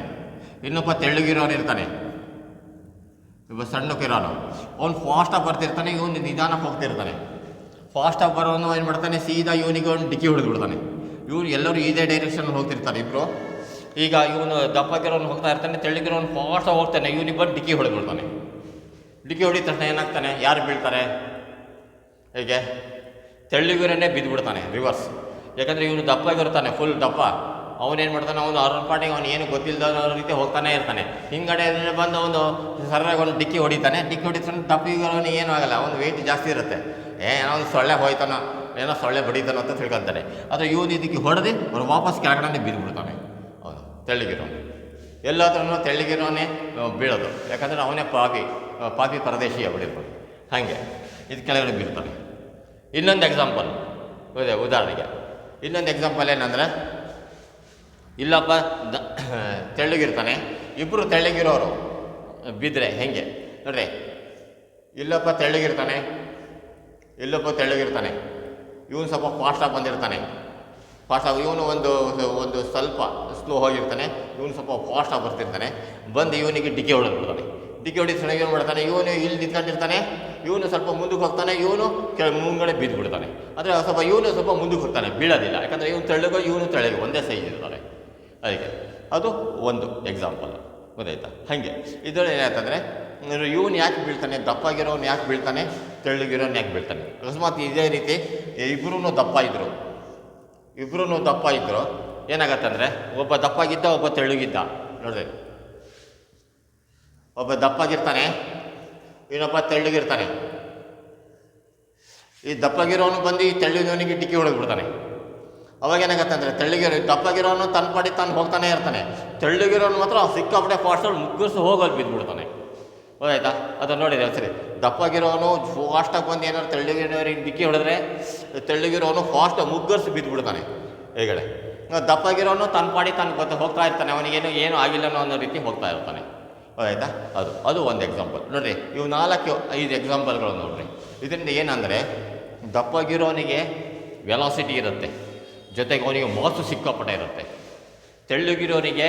ಇನ್ನೊಬ್ಬ ತೆಳ್ಳಗಿರೋನು ಇರ್ತಾನೆ, ಒಬ್ಬ ಸಣ್ಣಕ್ಕಿರೋನು. ಅವ್ನು ಫಾಸ್ಟಾಗಿ ಬರ್ತಿರ್ತಾನೆ, ಇವನು ನಿಧಾನಕ್ಕೆ ಹೋಗ್ತಿರ್ತಾನೆ. ಫಾಸ್ಟಾಗಿ ಬರೋನು ಏನು ಮಾಡ್ತಾನೆ, ಸೀದಾ ಇವನಿಗೆ ಒಂದು ಡಿಕ್ಕಿ ಹೊಡೆದ್ಬಿಡ್ತಾನೆ. ಇವನು ಎಲ್ಲರೂ ಇದೇ ಡೈರೆಕ್ಷನ್ ಹೋಗ್ತಿರ್ತಾರೆ ಇಬ್ಬರು. ಈಗ ಇವನು ದಪ್ಪಗಿರೋನು ಹೋಗ್ತಾ ಇರ್ತಾನೆ, ತೆಳ್ಳಗಿರೋನು ಫಾಸ್ಟಾಗಿ ಹೋಗ್ತಾನೆ, ಇವನಿಗೆ ಬಂದು ಡಿಕ್ಕಿ ಹೊಡೆದ್ಬಿಡ್ತಾನೆ. ಡಿಕ್ಕಿ ಹೊಡಿದ ತಕ್ಷಣ ಏನಾಗ್ತಾನೆ, ಯಾರು ಬೀಳ್ತಾರೆ, ಹೇಗೆ ತೆಳ್ಳಗಿರೋನೇ ಬಿದ್ದುಬಿಡ್ತಾನೆ ರಿವರ್ಸ್. ಯಾಕಂದರೆ ಇವನು ದಪ್ಪಗಿರ್ತಾನೆ, ಫುಲ್ ದಪ್ಪ. ಅವನೇನು ಮಾಡ್ತಾನೆ, ಅವನು ಅವ್ರ ಪಾಟಿಗೆ ಅವನು ಏನು ಗೊತ್ತಿಲ್ಲದ ರೀತಿ ಹೋಗ್ತಾನೆ ಇರ್ತಾನೆ. ಹಿಂಗಡೆ ಬಂದು ಅವನು ಸರಿಯಾಗಿ ಒಂದು ಡಿಕ್ಕಿ ಹೊಡಿತಾನೆ. ಡಿಕ್ಕಿ ಹೊಡಿತಾನೆ, ದಪ್ಪಿಗೆ ಏನೂ ಆಗಲ್ಲ, ಅವನು ವೆಯ್ಟ್ ಜಾಸ್ತಿ ಇರುತ್ತೆ. ಏನೋ ಒಂದು ಸೊಳ್ಳೆ ಹೋಯ್ತಾನೋ, ಏನೋ ಸೊಳ್ಳೆ ಬಡಿತಾನೋ ಅಂತ ತಿಳ್ಕೊತಾನೆ. ಆದರೆ ಇವನು ಇದಕ್ಕೆ ಹೊಡೆದು ಅವ್ರು ವಾಪಸ್ ಕೆಳಗಡೆ ಬಿದ್ದುಬಿಡ್ತಾನೆ. ಅವನು ತೆಳ್ಳಗಿರೋನು ಎಲ್ಲಾದ್ರೂ ತೆಳ್ಳಗಿರೋನೇ ಬೀಳೋದು. ಯಾಕಂದರೆ ಅವನೇ ಪಾಪಿ ಪರದೇಶಿಯ ಬಿಡಿರ್ಬೋದು. ಹಾಗೆ ಇದು ಕೆಳಗಡೆ ಬೀಳ್ತಾನೆ. ಇನ್ನೊಂದು ಎಕ್ಸಾಂಪಲ್ ಉದಾಹರಣೆಗೆ, ಇನ್ನೊಂದು ಎಕ್ಸಾಂಪಲ್ ಏನಂದರೆ, ಇಲ್ಲಪ್ಪ ತೆಳ್ಳಗಿರ್ತಾನೆ, ಇಬ್ಬರು ತೆಳ್ಳಗಿರೋರು ಬಿದ್ದರೆ ಹೆಂಗೆ ನೋಡ್ರಿ, ಇಲ್ಲಪ್ಪ ತೆಳ್ಳಗಿರ್ತಾನೆ, ಇಲ್ಲಪ್ಪ ತೆಳ್ಳಗಿರ್ತಾನೆ, ಇವನು ಸ್ವಲ್ಪ ಫಾಸ್ಟಾಗಿ ಬಂದಿರ್ತಾನೆ, ಫಾಸ್ಟಾಗಿ ಇವನು ಒಂದು ಸ್ವಲ್ಪ ಸ್ಲೋ ಹೋಗಿರ್ತಾನೆ, ಇವನು ಸ್ವಲ್ಪ ಫಾಸ್ಟಾಗಿ ಬರ್ತಿರ್ತಾನೆ, ಬಂದು ಇವನಿಗೆ ಡಿಕ್ಕಿ ಹೊಡೆದ್ಬಿಡ್ತಾನೆ. ಡಿಕ್ಕಿ ಹೊಡಿದ ಏನು ಮಾಡ್ತಾನೆ, ಇವನು ಇಲ್ಲಿ ನಿಂತ್ಕೊಂಡಿರ್ತಾನೆ, ಇವನು ಸ್ವಲ್ಪ ಮುಂದಕ್ಕೆ ಹೋಗ್ತಾನೆ, ಇವನು ಮುಂಗಡೆ ಬಿದ್ದು ಬಿಡ್ತಾನೆ. ಅಂದರೆ ಇವನು ಸ್ವಲ್ಪ ಮುಂದಕ್ಕೆ ಹೋಗ್ತಾನೆ, ಬೀಳೋದಿಲ್ಲ, ಯಾಕಂದರೆ ಇವನು ತೆಳ್ಳಗೋ ಇವನು ತೆಳ್ಳಗೆ ಒಂದೇ ಸೈಜ್ ಇರ್ತಾರೆ. ಅದಕ್ಕೆ ಅದು ಒಂದು ಎಕ್ಸಾಂಪಲ್, ಗೊತ್ತಾಯ್ತಾ? ಹಾಗೆ ಇದರಲ್ಲಿ ಏನಾಯ್ತಂದರೆ ಇವನು ಯಾಕೆ ಬೀಳ್ತಾನೆ, ದಪ್ಪಾಗಿರೋನು ಯಾಕೆ ಬೀಳ್ತಾನೆ, ತೆಳ್ಳಗಿರೋನು ಯಾಕೆ ಬೀಳ್ತಾನೆ. ಅಕಸ್ಮಾತ್ ಇದೇ ರೀತಿ ಇಬ್ಬರೂ ದಪ್ಪ ಇದ್ದರು ಏನಾಗತ್ತಂದರೆ, ಒಬ್ಬ ದಪ್ಪಾಗಿದ್ದ, ಒಬ್ಬ ತೆಳ್ಳಗಿದ್ದ ನೋಡ್ರಿ, ಒಬ್ಬ ದಪ್ಪಾಗಿರ್ತಾನೆ, ಇನ್ನೊಬ್ಬ ತೆಳ್ಳಗಿರ್ತಾನೆ. ಈ ದಪ್ಪಾಗಿರೋನು ಬಂದು ಈ ತೆಳ್ಳಗಿರೋನಿಗೆ ಡಿಕ್ಕಿ ಹೊಡೆದ್ಬಿಡ್ತಾನೆ. ಅವಾಗ ಏನಾಗತ್ತಂದರೆ ದಪ್ಪಾಗಿರೋನು ತನ್ನ ಪಾಡಿ ತಾನು ಹೋಗ್ತಾನೆ ಇರ್ತಾನೆ, ತೆಳ್ಳಗಿರೋನು ಮಾತ್ರ ಸಿಕ್ಕಾಪಟ್ಟೆ ಫಾಸ್ಟಲ್ಲಿ ಮುಗ್ಗಿಸಿ ಹೋಗೋದು ಬಿದ್ದುಬಿಡ್ತಾನೆ. ಗೊತ್ತಾಯ್ತಾ? ಅದನ್ನು ನೋಡಿದೆ ಸರಿ. ದಪ್ಪಾಗಿರೋನು ಫಾಸ್ಟಾಗಿ ಬಂದು ಏನಾದ್ರು ತೆಳ್ಳಗಿರೋರಿಗೆ ಡಿಕ್ಕಿ ಹೊಡೆದ್ರೆ ತೆಳ್ಳಗಿರೋನು ಫಾಸ್ಟಾಗಿ ಮುಗ್ಗರಿಸಿ ಬಿದ್ದುಬಿಡ್ತಾನೆ ಹೇಗಡೆ. ದಪ್ಪಾಗಿರೋನು ತನ್ನ ಪಾಡಿ ತಾನು ಹೋಗ್ತಾ ಇರ್ತಾನೆ, ಅವನಿಗೇನು ಏನೂ ಆಗಿಲ್ಲನೋ ಅನ್ನೋ ರೀತಿ ಹೋಗ್ತಾ ಇರ್ತಾನೆ. ಗೊತ್ತಾಯ್ತಾ? ಅದು ಒಂದು ಎಕ್ಸಾಂಪಲ್ ನೋಡಿರಿ. ಇವು 4-5 ಎಕ್ಸಾಂಪಲ್ಗಳು ನೋಡಿರಿ. ಇದರಿಂದ ಏನಂದರೆ ದಪ್ಪಾಗಿರೋನಿಗೆ ವೆಲಾಸಿಟಿ ಇರುತ್ತೆ, ಜೊತೆಗೆ ಅವನಿಗೆ ಮಾಸು ಸಿಕ್ಕಾಪಟ್ಟೆ ಇರುತ್ತೆ. ತೆಳ್ಳಗಿರೋನಿಗೆ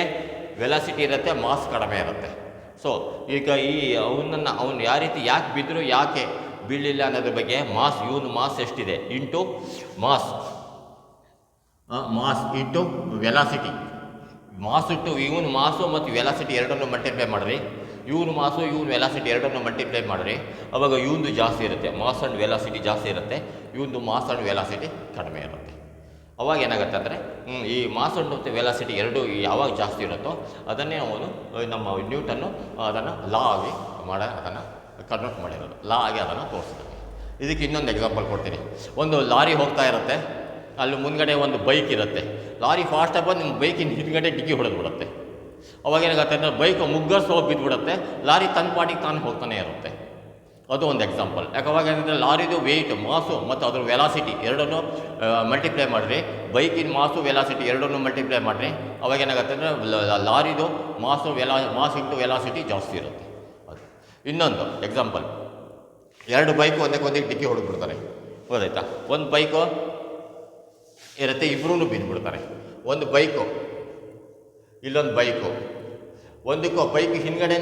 ವೆಲಾಸಿಟಿ ಇರುತ್ತೆ, ಮಾಸ್ ಕಡಿಮೆ ಇರುತ್ತೆ. ಸೊ ಈಗ ಅವನು ಯಾವ ರೀತಿ ಯಾಕೆ ಬಿದ್ದರು, ಯಾಕೆ ಬೀಳಲಿಲ್ಲ ಅನ್ನೋದ್ರ ಬಗ್ಗೆ ಇವನು ಮಾಸ್ ಎಷ್ಟಿದೆ into mass into velocity, mass ಇಟ್ಟು ಇವನು ಮಾಸು ಮತ್ತು ವೆಲಾಸಿಟಿ ಎರಡನ್ನು ಮಲ್ಟಿಪ್ಲೈ ಮಾಡಿರಿ, ಇವನು ಮಾಸು ಇವನು ವೆಲಾಸಿಟಿ ಎರಡನ್ನು ಮಲ್ಟಿಪ್ಲೈ ಮಾಡಿರಿ, ಅವಾಗ ಇವನು ಜಾಸ್ತಿ ಇರುತ್ತೆ, ಮಾಸ್ ಆ್ಯಂಡ್ ವೆಲಾಸಿಟಿ ಜಾಸ್ತಿ ಇರುತ್ತೆ, ಇವನು ಮಾಸ್ ಆ್ಯಂಡ್ ವೆಲಾಸಿಟಿ ಕಡಿಮೆ ಇರುತ್ತೆ. ಅವಾಗ ಏನಾಗುತ್ತೆ ಅಂದರೆ ಈ ಮಾಸ್ ಮತ್ತು ವೆಲಾಸಿಟಿ ಎರಡು ಯಾವಾಗ ಜಾಸ್ತಿ ಇರುತ್ತೋ ಅದನ್ನೇ ಅವನು ನಮ್ಮ ನ್ಯೂಟನ್ನು ಅದನ್ನು ಲಾ ಆಗಿ ಅದನ್ನು ಕನ್ವರ್ಟ್ ಮಾಡಿರೋದು, ಲಾ ಆಗಿ ಅದನ್ನು ತೋರಿಸ್ತಾರೆ. ಇದಕ್ಕೆ ಇನ್ನೊಂದು ಎಕ್ಸಾಂಪಲ್ ಕೊಡ್ತೀನಿ. ಒಂದು ಲಾರಿ ಹೋಗ್ತಾ ಇರುತ್ತೆ, ಅಲ್ಲಿ ಮುಂದ್ಗಡೆ ಒಂದು ಬೈಕ್ ಇರುತ್ತೆ, ಲಾರಿ ಫಾಸ್ಟಾಗಿ ಬಂದು ನಿಮ್ಮ ಬೈಕಿನ ಹಿಂದ್ಗಡೆ ಡಿಕ್ಕಿ ಹೊಡೆದ್ಬಿಡುತ್ತೆ. ಅವಾಗ ಏನಾಗುತ್ತೆ ಅಂದರೆ ಬೈಕ್ ಮುಗ್ಗರ್ಸ್ ಹೋಗಿ ಬಿದ್ದುಬಿಡುತ್ತೆ, ಲಾರಿ ತನ್ನ ಪಾಟಿಗೆ ತಾನು ಹೋಗ್ತಾನೆ ಇರುತ್ತೆ. ಅದು ಒಂದು ಎಕ್ಸಾಂಪಲ್. ಯಾಕವಾಗ ಏನಂದರೆ ಲಾರಿದು ವೆಯ್ಟ್, ಮಾಸು ಮತ್ತು ಅದ್ರ ವೆಲಾಸಿಟಿ ಎರಡನ್ನೂ ಮಲ್ಟಿಪ್ಲೈ ಮಾಡಿರಿ, ಬೈಕಿನ ಮಾಸು ವೆಲಾಸಿಟಿ ಎರಡನ್ನೂ ಮಲ್ಟಿಪ್ಲೈ ಮಾಡಿರಿ, ಅವಾಗ ಏನಾಗುತ್ತೆ ಅಂದರೆ ಲಾರಿದು ಮಾಸ್ ಇಂಟು ವೆಲಾಸಿಟಿ ಜಾಸ್ತಿ ಇರುತ್ತೆ. ಅದು ಇನ್ನೊಂದು ಎಕ್ಸಾಂಪಲ್, 2 ಬೈಕು ಒಂದಕ್ಕೆ ಡಿಕ್ಕಿ ಹೊಡೆದ್ಬಿಡ್ತಾರೆ. ಗೊತ್ತಾಯ್ತಾ? ಒಂದು ಬೈಕು ಇರುತ್ತೆ, ಇಬ್ಬರೂ ಬಿದ್ದುಬಿಡ್ತಾರೆ. ಒಂದು ಬೈಕು, ಇಲ್ಲೊಂದು ಬೈಕು, ಒಂದಕ್ಕೂ ಬೈಕ್ ಹಿಂದ್ಗಡೆ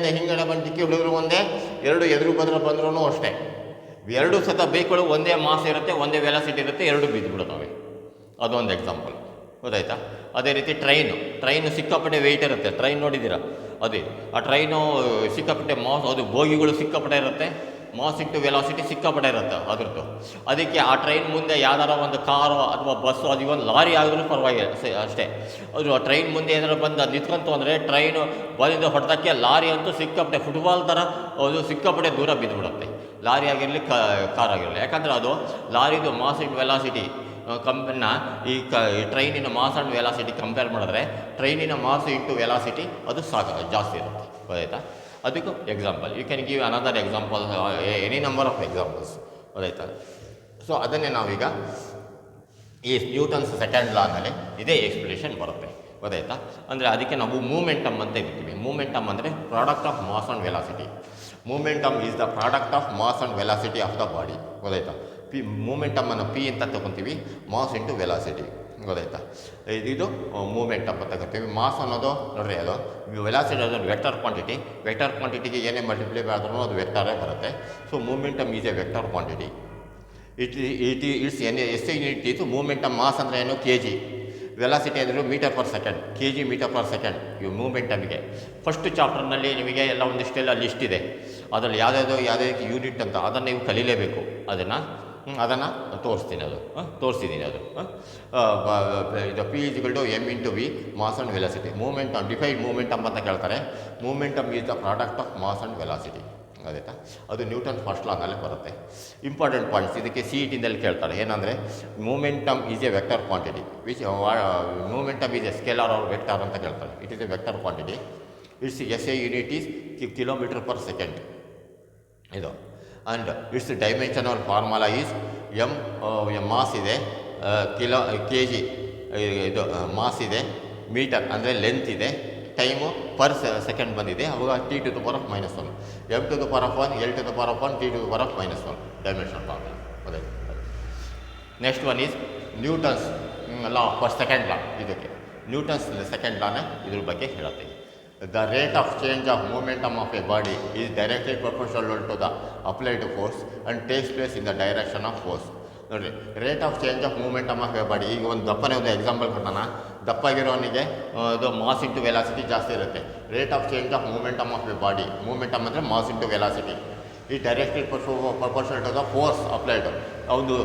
ಬಂದು ಡಿಕ್ಕಿ ಹೊಡೆದ್ರು ಒಂದೇ, ಎರಡು ಎದುರು ಬಂದ್ರೂ ಅಷ್ಟೇ. ಎರಡು ಸತ ಬೈಕ್ಗಳು ಒಂದೇ ಮಾಸ್ ಇರುತ್ತೆ, ಒಂದೇ ವೆಲಾಸಿಟಿ ಇರುತ್ತೆ, ಎರಡು ಬಿದ್ದುಬಿಡ್ತವೆ. ಅದೊಂದು ಎಕ್ಸಾಂಪಲ್. ಗೊತ್ತಾಯ್ತಾ? ಅದೇ ರೀತಿ ಟ್ರೈನು ಸಿಕ್ಕಾಪಟ್ಟೆ ವೆಯ್ಟ್ ಇರುತ್ತೆ. ಟ್ರೈನ್ ನೋಡಿದ್ದೀರಾ? ಅದೇ ಆ ಟ್ರೈನು ಸಿಕ್ಕಾಪಟ್ಟೆ ಮಾಸ್, ಅದು ಬೋಗಿಗಳು ಸಿಕ್ಕಾಪಟ್ಟೆ ಇರುತ್ತೆ, ಮಾಸ್ ಇಂಟು ವೆಲಾಸಿಟಿ ಸಿಕ್ಕಾಪಟ್ಟೆ ಇರುತ್ತೆ ಅದ್ರದ್ದು. ಅದಕ್ಕೆ ಆ ಟ್ರೈನ್ ಮುಂದೆ ಯಾವ್ದಾರ ಒಂದು ಕಾರು ಅಥವಾ ಬಸ್ಸು, ಅದು ಒಂದು ಲಾರಿ ಆದರೂ ಪರವಾಗಿಲ್ಲ ಅಷ್ಟೇ. ಅದು ಆ ಟ್ರೈನ್ ಮುಂದೆ ಏನಾದ್ರು ಬಂದು ನಿಂತ್ಕೊಂತು ಅಂದರೆ ಟ್ರೈನು ಬಂದಿಂದ ಹೊಡೆದಕ್ಕೆ ಲಾರಿ ಅಂತೂ ಸಿಕ್ಕಾಪಟ್ಟೆ ಫುಟ್ಬಾಲ್ ಥರ ಅದು ಸಿಕ್ಕಾಪಟ್ಟೆ ದೂರ ಬಿದ್ದುಬಿಡುತ್ತೆ, ಲಾರಿ ಆಗಿರಲಿ ಕಾರ್ ಆಗಿರಲಿ. ಯಾಕಂದರೆ ಅದು ಲಾರಿದು ಮಾಸ್ ಇಂಟು ವೆಲಾಸಿಟಿ ಈ ಟ್ರೈನಿನ ಮಾಸ್ ಆ್ಯಂಡ್ ವೆಲಾಸಿಟಿ ಕಂಪೇರ್ ಮಾಡಿದ್ರೆ ಟ್ರೈನಿನ ಮಾಸ್ ಇಂಟು ವೆಲಾಸಿಟಿ ಅದು ಜಾಸ್ತಿ ಇರುತ್ತೆ. ಗೊತ್ತಾಯ್ತಾ? ಅದಕ್ಕೂ example. You can give another example, any number of examples. ಗೊತ್ತಾಯ್ತಾ? ಸೊ ಅದನ್ನೇ ನಾವೀಗ ಈ ನ್ಯೂಟನ್ಸ್ ಸೆಕೆಂಡ್ ಲಾನಲ್ಲಿ ಇದೇ ಎಕ್ಸ್ಪ್ಲೇಷನ್ ಬರುತ್ತೆ. ಗೊತ್ತಾಯ್ತಾ? ಅಂದರೆ ಅದಕ್ಕೆ ನಾವು ಮೂಮೆಂಟಮ್ ಅಂತ ಇರ್ತೀವಿ. ಮೂಮೆಂಟಮ್ ಅಂದರೆ product of mass and velocity. Momentum is the product of mass and velocity of the body. ಗೊತ್ತಾಯ್ತಾ? ಮೂಮೆಂಟಮನ್ನು ಪಿ ಅಂತ ತಗೊತೀವಿ, ಮಾಸ್ ಇಂಟು ವೆಲಾಸಿಟಿ. ಗೊತ್ತಾಯ್ತಾ? ಇದು ಮೂಮೆಂಟಮ್ ಅಂತ ತಗೋತೀವಿ. ಮಾಸ್ ಅನ್ನೋದು ನೋಡ್ರಿ, ಅದು ವೆಲಾಸಿಟಿ ಅದೊಂದು ವೆಕ್ಟರ್ ಕ್ವಾಂಟಿಟಿಗೆ ಏನೇ ಮಲ್ಟಿಪ್ಲೈ ಮಾಡಿದ್ರೂ ಅದು ವೆಕ್ಟರೇ ಬರುತ್ತೆ. So momentum is a vector quantity. Its S unit ಇದು ಮೂಮೆಂಟಮ್. ಮಾಸ್ ಅಂದರೆ ಏನು? K G. ವೆಲಾಸಿಟಿ ಅಂದರೆ metre per second, K G metre per second. ಇವು ಮೂಮೆಂಟಮ್ಗೆ ಫಸ್ಟ್ ಚಾಪ್ಟರ್ನಲ್ಲಿ ನಿಮಗೆ ಎಲ್ಲ ಒಂದಿಷ್ಟೆಲ್ಲ ಲಿಸ್ಟ್ ಇದೆ, ಅದರಲ್ಲಿ ಯಾವುದೇ ಯೂನಿಟ್ ಅಂತ ಅದನ್ನು ನೀವು ಕಲೀಲೇಬೇಕು. ಅದನ್ನು ತೋರಿಸ್ತಿದ್ದೀನಿ. ಇದು P = M into V, mass and velocity. Momentum define momentum ಅಂತ ಕೇಳ್ತಾರೆ. Momentum is the product of mass and velocity. ಆಯಿತಾ? ಅದು ನ್ಯೂಟನ್ ಫಸ್ಟ್ ಲಾನಲ್ಲೇ ಬರುತ್ತೆ. ಇಂಪಾರ್ಟೆಂಟ್ ಪಾಯಿಂಟ್ಸ್ ಇದಕ್ಕೆ CET-ನಲ್ಲಿ ಕೇಳ್ತಾರೆ. ಏನಂದರೆ momentum is a vector quantity, momentum is a scalar or vector ಅಂತ ಕೇಳ್ತಾರೆ. It is a vector quantity. Its SI unit is kilometre per second ಇದು. And its dimensional formula is mass ಇದೆ, kg ಇದು mass ಇದೆ, metre ಅಂದರೆ length ಇದೆ, time per second ಬಂದಿದೆ, ಅವಾಗ T to the power of -1, m to the power of 1, l to the power of 1, t to the power of -1 dimension formula. ಅದೇ next one is Newton's law for second law. ಇದಕ್ಕೆ Newton's second ಲಾನೇ ಇದ್ರ ಬಗ್ಗೆ ಹೇಳುತ್ತೆ. The rate of change of momentum of a body is directly proportional to the applied force and takes place in the direction of force. ನೋಡಿರಿ, rate of change of momentum of a body, ಈಗ ಒಂದು ದಪ್ಪನೇ ಒಂದು example ಕೊಡೋಣ. ದಪ್ಪಾಗಿರೋನಿಗೆ ಇದು mass into velocity ಜಾಸ್ತಿ ಇರುತ್ತೆ. Rate of change of momentum of a body, momentum ಅಂದರೆ mass into velocity, ಈ directly proportional to the force applied. ಒಂದು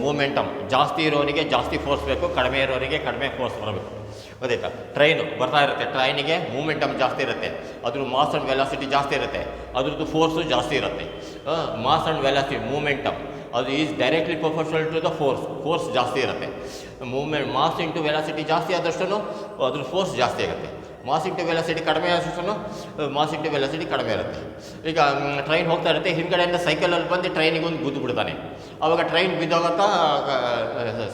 ಮೂಮೆಂಟಮ್ ಜಾಸ್ತಿ ಇರೋನಿಗೆ ಜಾಸ್ತಿ ಫೋರ್ಸ್ ಬೇಕು, ಕಡಿಮೆ ಇರೋನಿಗೆ ಕಡಿಮೆ ಫೋರ್ಸ್ ಬರಬೇಕು. ಗೊತ್ತಾಯ್ತಾ? ಟ್ರೈನು ಬರ್ತಾ ಇರುತ್ತೆ, ಟ್ರೈನಿಗೆ ಮೂಮೆಂಟಮ್ ಜಾಸ್ತಿ ಇರುತ್ತೆ, ಅದ್ರ ಮಾಸ್ ಆ್ಯಂಡ್ ವೆಲಾಸಿಟಿ ಜಾಸ್ತಿ ಇರುತ್ತೆ, ಅದ್ರದ್ದು ಫೋರ್ಸು ಜಾಸ್ತಿ ಇರುತ್ತೆ. ಮಾಸ್ ಆ್ಯಂಡ್ ವೆಲಾಸಿಟಿ ಮೂಮೆಂಟಮ್ ಅದು is directly proportional to the force ಜಾಸ್ತಿ ಇರುತ್ತೆ. ಮಾಸ್ ಇಂಟು ವೆಲಾಸಿಟಿ ಜಾಸ್ತಿ ಆದಷ್ಟು ಅದ್ರ ಫೋರ್ಸ್ ಜಾಸ್ತಿ ಆಗುತ್ತೆ. ಮಾಸ್ ಇಂಟು ವೆಲಾಸಿಟಿ ಕಡಿಮೆ ಆದಷ್ಟು ಮಾಸ್ ಇಂಟು ವೆಲಾಸಿಟಿ ಕಡಿಮೆ ಇರುತ್ತೆ. ಈಗ ಟ್ರೈನ್ ಹೋಗ್ತಾ ಇರುತ್ತೆ, ಹಿಂದ್ಗಡೆಯಿಂದ ಸೈಕಲಲ್ಲಿ ಬಂದು ಟ್ರೈನಿಗೆ ಒಂದು ಗುದ್ದು ಬಿಡ್ತಾನೆ, ಆವಾಗ ಟ್ರೈನ್ ಬಿದ್ದೋಗುತ್ತಾ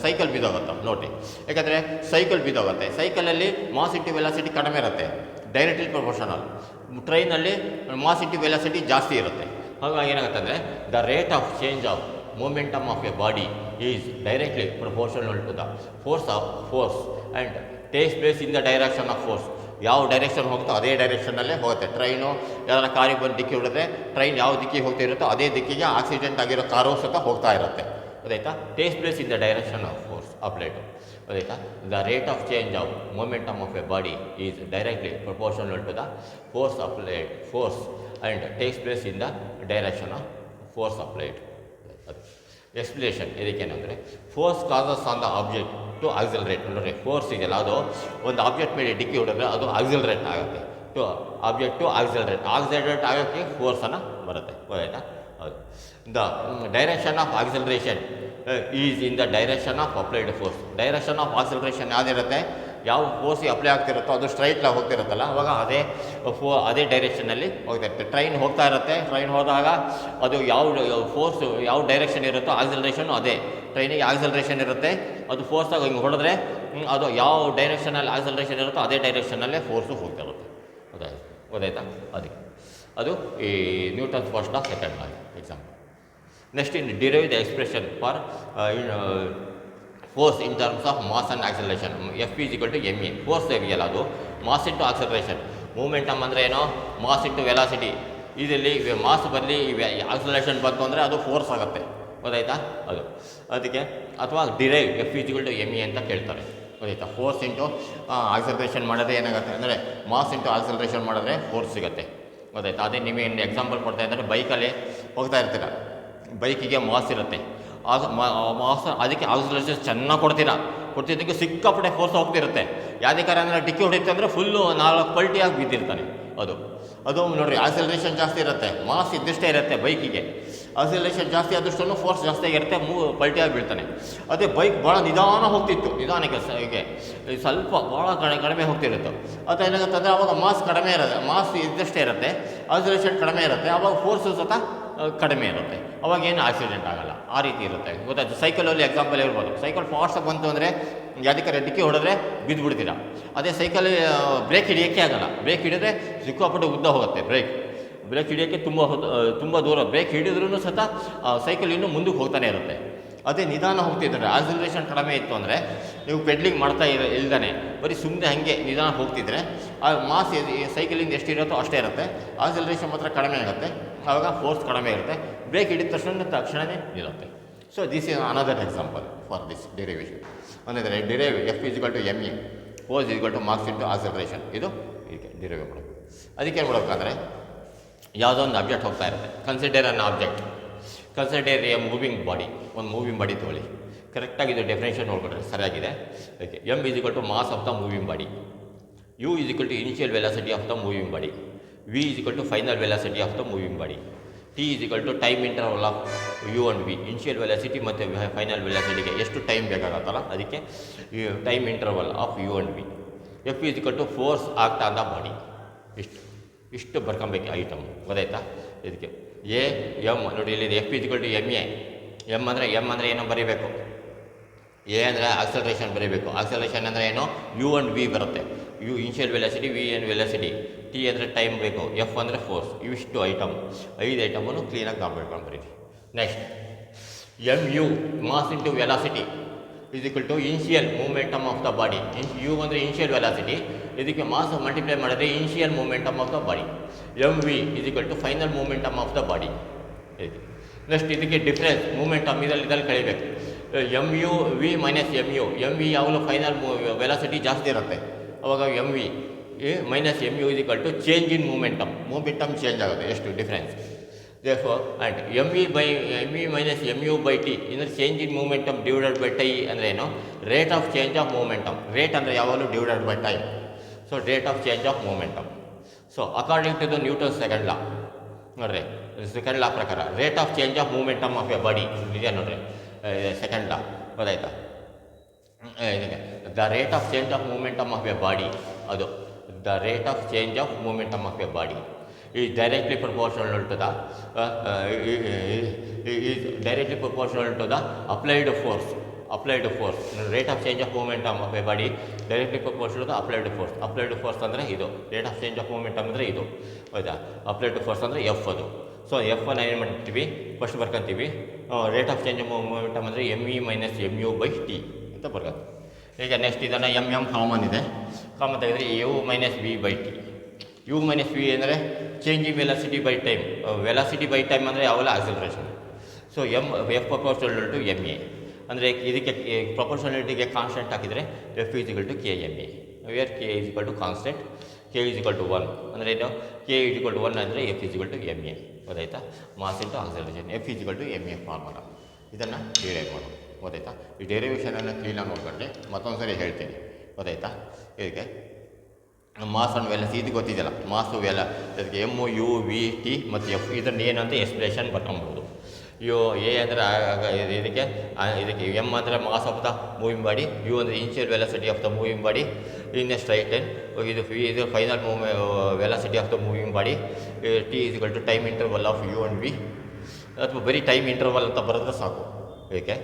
ಸೈಕಲ್ ಬಿದ್ದೋಗುತ್ತಾ ನೋಡಿ. ಯಾಕಂದರೆ ಸೈಕಲ್ ಬಿದ್ದೋಗುತ್ತೆ, ಸೈಕಲಲ್ಲಿ ಮಾಸ್ ಇಂಟು ವೆಲಾಸಿಟಿ ಕಡಿಮೆ ಇರುತ್ತೆ, ಡೈರೆಕ್ಟ್ಲಿ ಪ್ರೊಪೋರ್ಷನಲ್. ಟ್ರೈನಲ್ಲಿ ಮಾಸ್ ಇಂಟು ವೆಲಾಸಿಟಿ ಜಾಸ್ತಿ ಇರುತ್ತೆ. ಹಾಗಾಗಿ ಏನಾಗುತ್ತೆ ಅಂದರೆ the rate of change of momentum of a body is directly proportional to the force and takes place in the direction of force. ಯಾವ direction ಹೋಗ್ತೋ ಅದೇ ಡೈರೆಕ್ಷನಲ್ಲೇ ಹೋಗುತ್ತೆ. ಟ್ರೈನು ಯಾರ ಕಾರಿಗೆ ಬಂದು ಡಿಕ್ಕಿ ಹೊಡೆದ್ರೆ ಟ್ರೈನ್ ಯಾವ ದಿಕ್ಕಿಗೆ ಹೋಗ್ತಾ ಇರುತ್ತೋ ಅದೇ ದಿಕ್ಕಿಗೆ ಆಕ್ಸಿಡೆಂಟ್ ಆಗಿರೋ ಕಾರು ಸಹ ಹೋಗ್ತಾ ಇರುತ್ತೆ. ಗೊತ್ತಾಯ್ತಾ? Takes place in the direction of force applied. ಗೊತ್ತಾಯ್ತಾ? The rate of change of momentum of a body is directly proportional to the force and takes place in the direction of force applied. Explanation ಇದಕ್ಕೇನೆಂದರೆ force causes on the object to accelerate. ನೋಡಿರಿ, force ಇದೆಯಲ್ಲ ಅದು ಒಂದು object ಮೇಲೆ ಡಿಕ್ಕಿ ಹೊಡೆದ್ರೆ ಅದು accelerate ಆಗುತ್ತೆ. ಆಬ್ಜೆಕ್ಟ್ ಟು ಆಕ್ಸಿಲರೇಟ್ ಆಗೋಕ್ಕೆ ಫೋರ್ಸನ್ನು ಬರುತ್ತೆ. ಗೊತ್ತಾಯ್ತಾ? ಹೌದು. The direction of acceleration is in the direction of applied force. Direction of acceleration ಯಾವುದಿರುತ್ತೆ, ಯಾವ ಫೋರ್ಸಿಗೆ ಅಪ್ಲೈ ಆಗ್ತಿರುತ್ತೋ ಅದು ಸ್ಟ್ರೈಟ್ಲಾಗಿ ಹೋಗ್ತಿರುತ್ತಲ್ಲ, ಅವಾಗ ಅದೇ ಡೈರೆಕ್ಷನಲ್ಲಿ ಹೋಗ್ತಾ ಇರುತ್ತೆ. ಟ್ರೈನ್ ಹೋಗ್ತಾ ಇರುತ್ತೆ, ಟ್ರೈನ್ ಹೋದಾಗ ಅದು ಯಾವ ಡೈರೆಕ್ಷನ್ ಇರುತ್ತೋ ಆಕ್ಸಿಲರೇಷನ್ ಅದೇ ಟ್ರೈನಿಗೆ ಆಕ್ಸಿಲರೇಷನ್ ಇರುತ್ತೆ. ಅದು ಫೋರ್ಸಾಗಿ ಹಿಂಗೆ ಹೊಡೆದ್ರೆ ಅದು ಯಾವ ಡೈರೆಕ್ಷನಲ್ಲಿ ಆಕ್ಸಿಲರೇಷನ್ ಇರುತ್ತೋ ಅದೇ ಡೈರೆಕ್ಷನಲ್ಲೇ ಫೋರ್ಸು ಹೋಗ್ತಾ ಇರುತ್ತೆ. ಗೊತ್ತಾಯ್ತಾ? ಅದು ಈ Newton's first law second law example. Next derive the expression for force in terms of mass and acceleration. F = ma. Force ಇದೆಯಲ್ಲ ಅದು ಮಾಸ್ ಇಂಟು ಆಕ್ಸಲರೇಷನ್. ಮೂಮೆಂಟಮ್ ಅಂದರೆ ಏನೋ ಮಾಸ್ ಇಂಟು ವೆಲಾಸಿಟಿ. ಇದರಲ್ಲಿ ಮಾಸ್ ಬರಲಿ ಆಕ್ಸಲರೇಷನ್ ಬಂತು ಅಂದರೆ ಅದು ಫೋರ್ಸ್ ಆಗುತ್ತೆ. ಗೊತ್ತಾಯ್ತಾ? ಅದಕ್ಕೆ ಅಥವಾ ಡಿರೈವ್ F = ma ಅಂತ ಕೇಳ್ತಾರೆ. ಗೊತ್ತಾಯ್ತಾ? ಫೋರ್ಸ್ ಇಂಟು ಆಕ್ಸಲರೇಷನ್ ಮಾಡಿದ್ರೆ ಏನಾಗುತ್ತೆ ಅಂದರೆ ಮಾಸ್ ಇಂಟು ಆಕ್ಸಲರೇಷನ್ ಮಾಡಿದ್ರೆ ಫೋರ್ಸ್ ಸಿಗುತ್ತೆ. ಗೊತ್ತಾಯ್ತಾ? ಅದೇ ನಿಮಗೆ ಎಕ್ಸಾಂಪಲ್ ಕೊಡ್ತಾ ಇದ್ದಾರೆ, ಬೈಕಲ್ಲಿ ಹೋಗ್ತಾ ಇರ್ತೀರ, ಬೈಕಿಗೆ ಮಾಸ್ ಇರುತ್ತೆ, ಮಾಸ್ ಅದಕ್ಕೆ ಆಕ್ಸಿಲರೇಷನ್ ಚೆನ್ನಾಗಿ ಕೊಡ್ತಿದ್ದಕ್ಕೆ ಸಿಕ್ಕಾಪಟ್ಟೆ ಫೋರ್ಸ್ ಹೋಗ್ತಿರುತ್ತೆ. ಯಾವುದೇ ಕಾರಣ ಅಂದರೆ ಡಿಕ್ಕಿ ಹೊಡಿಯುತ್ತೆ ಅಂದರೆ ಫುಲ್ಲು 4 ಪಲ್ಟಿಯಾಗಿ ಬಿದ್ದಿರ್ತಾನೆ. ಅದು ನೋಡಿರಿ, ಆಕ್ಸಿಲರೇಷನ್ ಜಾಸ್ತಿ ಇರುತ್ತೆ, ಮಾಸ್ ಇದ್ದಷ್ಟೇ ಇರುತ್ತೆ ಬೈಕಿಗೆ. ಆಕ್ಸಿಲರೇಷನ್ ಜಾಸ್ತಿ ಆದಷ್ಟು ಫೋರ್ಸ್ ಜಾಸ್ತಿ ಆಗಿರುತ್ತೆ, ಪಲ್ಟಿಯಾಗಿ ಬೀಳ್ತಾನೆ. ಅದೇ ಬೈಕ್ ಭಾಳ ನಿಧಾನ ಹೋಗ್ತಿತ್ತು, ನಿಧಾನಕ್ಕೆ ಸ್ವಲ್ಪ ಭಾಳ ಕಡಿಮೆ ಹೋಗ್ತಿರುತ್ತೆ. ಅದು ಏನಾಗುತ್ತೆ ಅಂದರೆ ಅವಾಗ ಮಾಸ್ ಕಡಿಮೆ ಇರುತ್ತೆ, ಮಾಸ್ ಇದ್ದಷ್ಟೇ ಇರುತ್ತೆ, ಆಕ್ಸಿಲರೇಷನ್ ಕಡಿಮೆ ಇರುತ್ತೆ, ಆವಾಗ ಫೋರ್ಸು ಸಹ ಕಡಿಮೆ ಇರುತ್ತೆ, ಅವಾಗೇನು ಆಕ್ಸಿಡೆಂಟ್ ಆಗೋಲ್ಲ. ಆ ರೀತಿ ಇರುತ್ತೆ. ಗೊತ್ತಾಯ್ತು? ಸೈಕಲಲ್ಲಿ ಎಕ್ಸಾಂಪಲ್ ಇರ್ಬೋದು, ಸೈಕಲ್ ಫಾಸ್ಟಾಗಿ ಬಂತು ಅಂದರೆ ಯಾವುದಕ್ಕೆ ಡಿಕ್ಕಿ ಹೊಡೆದ್ರೆ ಬಿದ್ದುಬಿಡ್ತೀರ. ಅದೇ ಸೈಕಲ್ ಬ್ರೇಕ್ ಹಿಡಿಯೋಕ್ಕೆ ಆಗೋಲ್ಲ, ಬ್ರೇಕ್ ಹಿಡಿದ್ರೆ ಸಿಕ್ಕಾಪಟ್ಟೆ ಉದ್ದ ಹೋಗುತ್ತೆ. ಬ್ರೇಕ್ ಹಿಡಿಯೋಕ್ಕೆ ತುಂಬ ದೂರ ಬ್ರೇಕ್ ಹಿಡಿದ್ರೂ ಸಹ ಸೈಕಲ್ ಇನ್ನೂ ಮುಂದಕ್ಕೆ ಹೋಗ್ತಾನೆ ಇರುತ್ತೆ. ಅದೇ ನಿಧಾನ ಹೋಗ್ತಿದ್ದಾರೆ, ಆಕ್ಸಿಲರೇಷನ್ ಕಡಿಮೆ ಇತ್ತು ಅಂದರೆ ನೀವು ಪೆಡ್ಲಿಂಗ್ ಮಾಡ್ತಾ ಇಲ್ದಾನೆ ಬರೀ ಸುಮ್ಮನೆ ಹಾಗೆ ನಿಧಾನ ಹೋಗ್ತಿದ್ರೆ ಆ ಮಾಸ್ ಸೈಕಲಿಂದ ಎಷ್ಟಿರುತ್ತೋ ಅಷ್ಟೇ ಇರುತ್ತೆ, ಆಕ್ಸಿಲರೇಷನ್ ಮಾತ್ರ ಕಡಿಮೆ ಆಗುತ್ತೆ, ಆವಾಗ ಫೋರ್ಸ್ ಕಡಿಮೆ ಇರುತ್ತೆ, ಬ್ರೇಕ್ ಹಿಡಿದ ತಕ್ಷಣವೇ ನಿಲ್ಲುತ್ತೆ. So this is another example for this derivation. ಅಂದರೆ derive F = ma, force = mass into acceleration. ಇದು ಇದಕ್ಕೆ ಡಿರೈವ್ ಮಾಡಬೇಕು. ಅದಕ್ಕೆ ಏನು ಮಾಡಬೇಕಂದ್ರೆ ಯಾವುದೋ ಒಂದು ಆಬ್ಜೆಕ್ಟ್ ಹೋಗ್ತಾ ಇರುತ್ತೆ, consider an object, consider a moving body. ಒಂದು ಮೂವಿಂಗ್ ಬಾಡಿ ತೊಗೊಳ್ಳಿ, ಕರೆಕ್ಟಾಗಿ ಇದು ಡೆಫಿನೇಷನ್ ನೋಡ್ಕೊಂಡ್ರೆ ಸರಿಯಾಗಿದೆ. Okay. M = mass of the moving body, U = initial velocity of the moving body, V = final velocity of the moving body, T = time interval of U and V. Initial velocity ಮತ್ತು final ವೆಲಾಸಿಟಿಗೆ ಎಷ್ಟು time ಬೇಕಾಗತ್ತಲ್ಲ ಅದಕ್ಕೆ time interval of U and V. F = force act on the body. ಇಷ್ಟು ಬರ್ಕೊಬೇಕು item. ಗೊತ್ತಾಯ್ತಾ? ಇದಕ್ಕೆ M ನೋಡಿ, ಇಲ್ಲಿ F = ma. M ಅಂದರೆ ಏನೋ ಬರೀಬೇಕು, ಎ ಅಂದರೆ ಆಕ್ಸಲರೇಷನ್ ಬರೀಬೇಕು. ಆಕ್ಸಲರೇಷನ್ ಅಂದರೆ ಏನು, ಯು ಆ್ಯಂಡ್ ವಿ ಬರುತ್ತೆ. U initial velocity, v and velocity, t ಅಂದರೆ ಟೈಮ್ ಬೇಕು, ಎಫ್ ಅಂದರೆ ಫೋರ್ಸ್. ಇವಿಷ್ಟು ಐಟಮ್, 5 ಐಟಮನ್ನು ಕ್ಲೀನಾಗಿ ನಾವು ಮಾಡ್ಕೊಂಡು ಬರೀತೀವಿ. Next m u mass into velocity is equal to initial momentum of the body. U ಅಂದರೆ ಇನಿಷಿಯಲ್ ವೆಲಾಸಿಟಿ, ಇದಕ್ಕೆ ಮಾಸ್ ಮಲ್ಟಿಪ್ಲೈ ಮಾಡಿದ್ರೆ initial momentum of the body. M V is equal to final momentum of the body. Next ಇದಕ್ಕೆ difference momentum ಇದರಲ್ಲಿ ಕಳಿಬೇಕು. M u v minus M u, m v ಯಾವಾಗಲೂ final velocity ಜಾಸ್ತಿ ಇರುತ್ತೆ, ಅವಾಗ m V minus M U is equal to change in momentum change ಆಗುತ್ತೆ. ಎಷ್ಟು difference. therefore and mv minus mu by t ಅಂದರೆ change in momentum divided by t ಅಂದರೆ ಏನು, rate of change of momentum. Rate ಅಂದರೆ ಯಾವಾಗಲೂ divided by time. So rate of change of momentum. So according to the Newton second ಲಾ ನೋಡ್ರಿ, second law ಪ್ರಕಾರ rate of change of momentum of a body ಇದೆ ನೋಡ್ರಿ, second law ಗೊತ್ತಾಯ್ತಾ. The rate of change of momentum of a body, ಅದು the rate of change of momentum of a body is directly proportional to the applied force. Rate of change of momentum of a body directly proportional to the applied force ಅಂದರೆ ಇದು rate of change of momentum ಅಂದರೆ ಇದು ಹೌದಾ. Applied force ಅಂದರೆ F ಅದು. So F ಅನ್ನು ಏನು ಮಾಡ್ತೀವಿ, ಫಸ್ಟ್ ಬರ್ಕೊಂತೀವಿ. Rate of change of momentum ಅಂದರೆ m E minus M U by t ಅಂತ ಬರ್ಕೊಂತೀವಿ. ಈಗ ನೆಕ್ಸ್ಟ್ ಇದನ್ನು ಎಮ್ ಕಾಮನ್ ಇದೆ, ಕಾಮನ್ ತೆಗೆದರೆ u minus v by t. U minus v ಅಂದರೆ changing velocity by time. Velocity by time ಅಂದರೆ ಯಾವಲ್ಲ acceleration. So F proportional to M a ಅಂದರೆ ಇದಕ್ಕೆ ಪ್ರಪೋರ್ಷನಾಲಿಟಿಗೆ ಕಾನ್ಸ್ಟೆಂಟ್ ಹಾಕಿದರೆ F is equal to K M a, where k is equal to constant, k is equal to 1 ಅಂದರೆ ಏನು, k is equal to 1 ಅಂದರೆ F is equal to M a ಗೊತ್ತಾಯ್ತಾ. Mass into acceleration, F is equal to M a formula. ಇದನ್ನು derive ಮಾಡೋದು ಗೊತ್ತಾಯ್ತಾ. ಈ ಡೆರಿವೇಷನನ್ನು ಕ್ಲೀನಾಗಿ ನೋಡ್ಕೊಂಡ್ರೆ ಮತ್ತೊಂದು ಸರಿ ಹೇಳ್ತೀನಿ ಗೊತ್ತಾಯ್ತಾ. ಇದಕ್ಕೆ ಮಾಸ್ ಆ್ಯಂಡ್ ವೆಲಾಸಿಟಿ ಇದು ಗೊತ್ತಿದೆಯಲ್ಲ, ಮಾಸು ವೆಲ ಅದಕ್ಕೆ ಎಮ್ ಯು ವಿ ಟಿ ಮತ್ತು ಎಫ್ ಇದನ್ನು ಏನಂತ ಎಕ್ಸ್ಪ್ರೆಷನ್ ಬರ್ಕೊಂಬೋದು. ಯು ಎ ಅಂದರೆ ಇದಕ್ಕೆ ಎಮ್ ಅಂದರೆ mass of the moving body, u ಅಂದರೆ initial velocity of the moving body in a straight line, ಇದು final velocity of the moving body, t is equal to time interval of u and v, ಅಥವಾ ಬರೀ time interval ಅಂತ ಬರೆದ್ರೆ ಸಾಕು. ಇದಕ್ಕೆ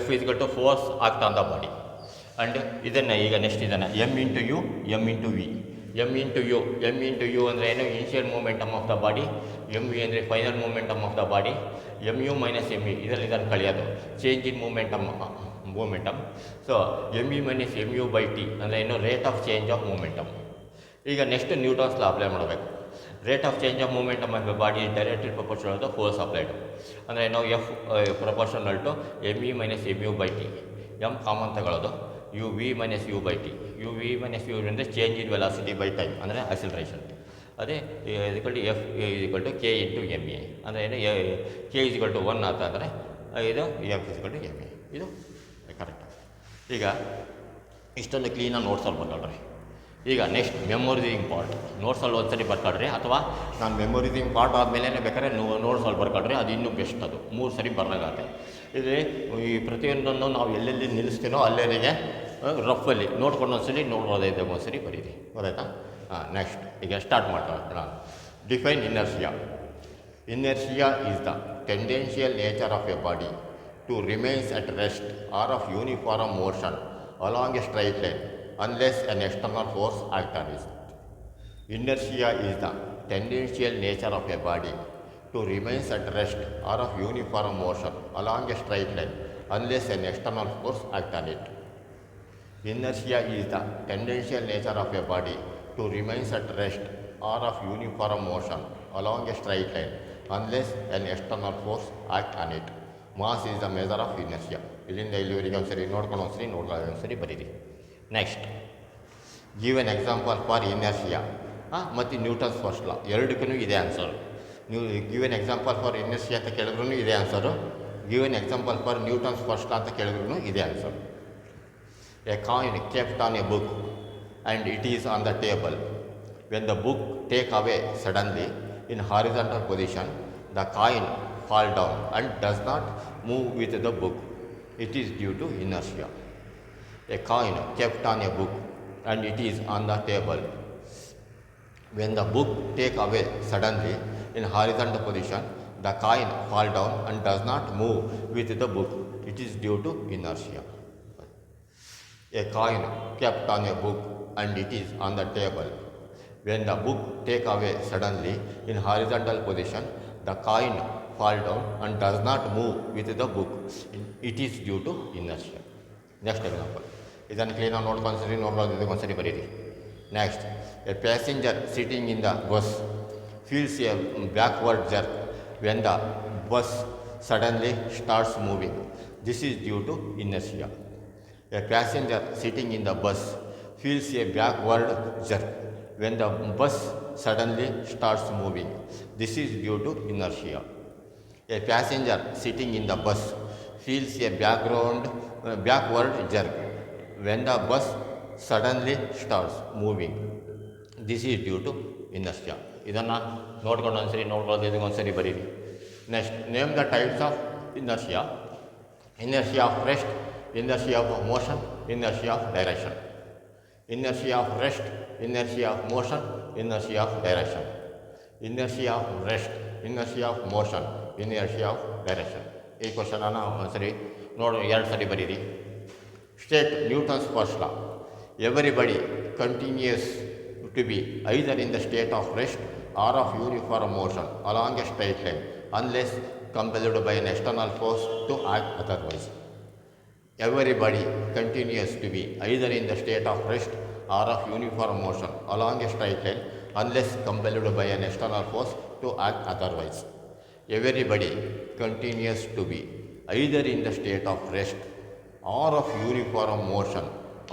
F is equal to force act on the body. And ಇದನ್ನು ಈಗ next ಇದನ್ನು m into u m into v. M into u ಅಂದರೆ ಏನು, initial momentum of the body, M v ಅಂದರೆ final momentum of the body, M U minus m e ಇದರಲ್ಲಿ ಇದನ್ನು ಕಳೆಯೋದು change in momentum. So m E minus M U by t ಅಂದರೆ ಏನು, rate of change of momentum. ಈಗ next Newton's law apply ಮಾಡಬೇಕು. Rate of change of momentum of the body is directly proportional to force applied ಅಂದರೆ ಏನು, F proportional to M E minus M U by t. M common ತಗೊಳ್ಳೋದು, u v minus you by t. U v minus u ಅಂದರೆ change in velocity by time ಅಂದರೆ acceleration. ಅದೇ equal to F equal to k into m a ಅಂದರೆ ಏನು, k is equal to 1 ಅಂತ ಅಂದರೆ ಇದು F equal to M A. ಇದು correct. ಈಗ ಇಷ್ಟೊಂದು ಕ್ಲೀನಾಗಿ ನೋಟ್ಸಲ್ಲಿ ಬರ್ಕೊಳ್ರಿ. ಈಗ ನೆಕ್ಸ್ಟ್ ಮೆಮೊರೈಸಿಂಗ್ ಪಾರ್ಟ್. ನೋಟ್ಸಲ್ಲಿ ಒಂದು ಸರಿ ಬರ್ಕೊಳ್ರಿ, ಅಥವಾ ನಾನು ಮೆಮೊರೈಸಿಂಗ್ ಪಾರ್ಟ್ ಆದಮೇಲೆ ಬೇಕಾದ್ರೆ ನೋಟ್ಸಲ್ಲಿ ಬರ್ಕೊಳ್ರಿ, ಅದು ಇನ್ನೂ ಬೆಸ್ಟ್. ಅದು 3 ಸರಿ ಬರಲಾಗತ್ತೆ. ಇದು ಈ ಪ್ರತಿಯೊಂದನ್ನು ನಾವು ಎಲ್ಲೆಲ್ಲಿ ನಿಲ್ಲಿಸ್ತೀನೋ ಅಲ್ಲೆಲ್ಲಿಗೆ ರಫಲ್ಲಿ ನೋಡ್ಕೊಂಡು ಒಂದ್ಸರಿ ನೋಡ್ಬೋದೈತೆ, ಒಂದ್ಸರಿ ಬರೀರಿ ಗೊತ್ತಾಯ್ತಾ. ನೆಕ್ಸ್ಟ್ ಈಗ ಸ್ಟಾರ್ಟ್ ಮಾಡ್ಕೊಳ್ಳೋಣ. Define inertia. Inertia is the tendential nature of a body to remains at rest or of uniform motion along a straight line unless an external force alters it. Inertia is the tendential nature of a body to remain at rest or of uniform motion along a straight line unless an external force alters it. Inertia is the tendential nature of a body to remain at rest or of uniform motion along a straight line unless an external force acts on it. Mass is the measure of inertia. ಇಲ್ಲಿಂದ ಇಲ್ಲಿವರೆಗೆ ಒಂದ್ಸರಿ ನೋಡ್ಕೊಂಡು ಒಂದ್ಸರಿ ಬರೀರಿ. Next give an example for inertia ಮತ್ತು Newton's first ಲಾ ಎರಡಕ್ಕೂ ಇದೆ answer. ನೀವು give an example for inertia ಅಂತ ಕೇಳಿದ್ರೂ ಇದೆ answer, give an example for Newton's first ಲಾ ಅಂತ ಕೇಳಿದ್ರೂ ಇದೆ answer. A coin kept on a book and it is on the table. When the book take away suddenly in horizontal position the coin fall down and does not move with the book. It is due to inertia. A coin kept on a book and it is on the table. When the book take away suddenly in horizontal position, the coin fall down and does not move with the book. It is due to inertia. A coin kept on a book and it is on the table. When the book take away suddenly in horizontal position, the coin fall down and does not move with the book. It is due to inertia. Next example. ಇದನ್ನು ಕ್ಲೀನಾಗಿ ನೋಡ್ಕೊಂಡು ಒಂದ್ಸರಿ ಬರೀರಿ. Next, a passenger sitting in the bus feels a backward jerk when the bus suddenly starts moving. This is due to inertia. A passenger sitting in the bus feels a backward jerk when the bus suddenly starts moving. This is due to inertia. A passenger sitting in the bus feels a backward jerk when the bus suddenly starts moving. This is due to inertia. ಇದನ್ನು ನೋಡ್ಕೊಂಡು ಒಂದ್ಸರಿ ಬರೀರಿ. Next, name the types of inertia. Inertia of rest, inertia of motion, inertia of direction. Inertia of rest, inertia of motion, inertia of direction. Inertia of rest, inertia of motion, inertia of direction. ಈ ಕ್ವಶನನ್ನು ಒಂದ್ಸರಿ ಎರಡು ಸರಿ ಬರೀರಿ. State Newton's first law. Everybody continues to be either in the state of rest or of uniform motion along a straight line unless compelled by an external force to act otherwise. Everybody continues to be either in the state of rest or of uniform motion along a straight line unless compelled by an external force to act otherwise. Everybody continues to be either in the state of rest or of uniform motion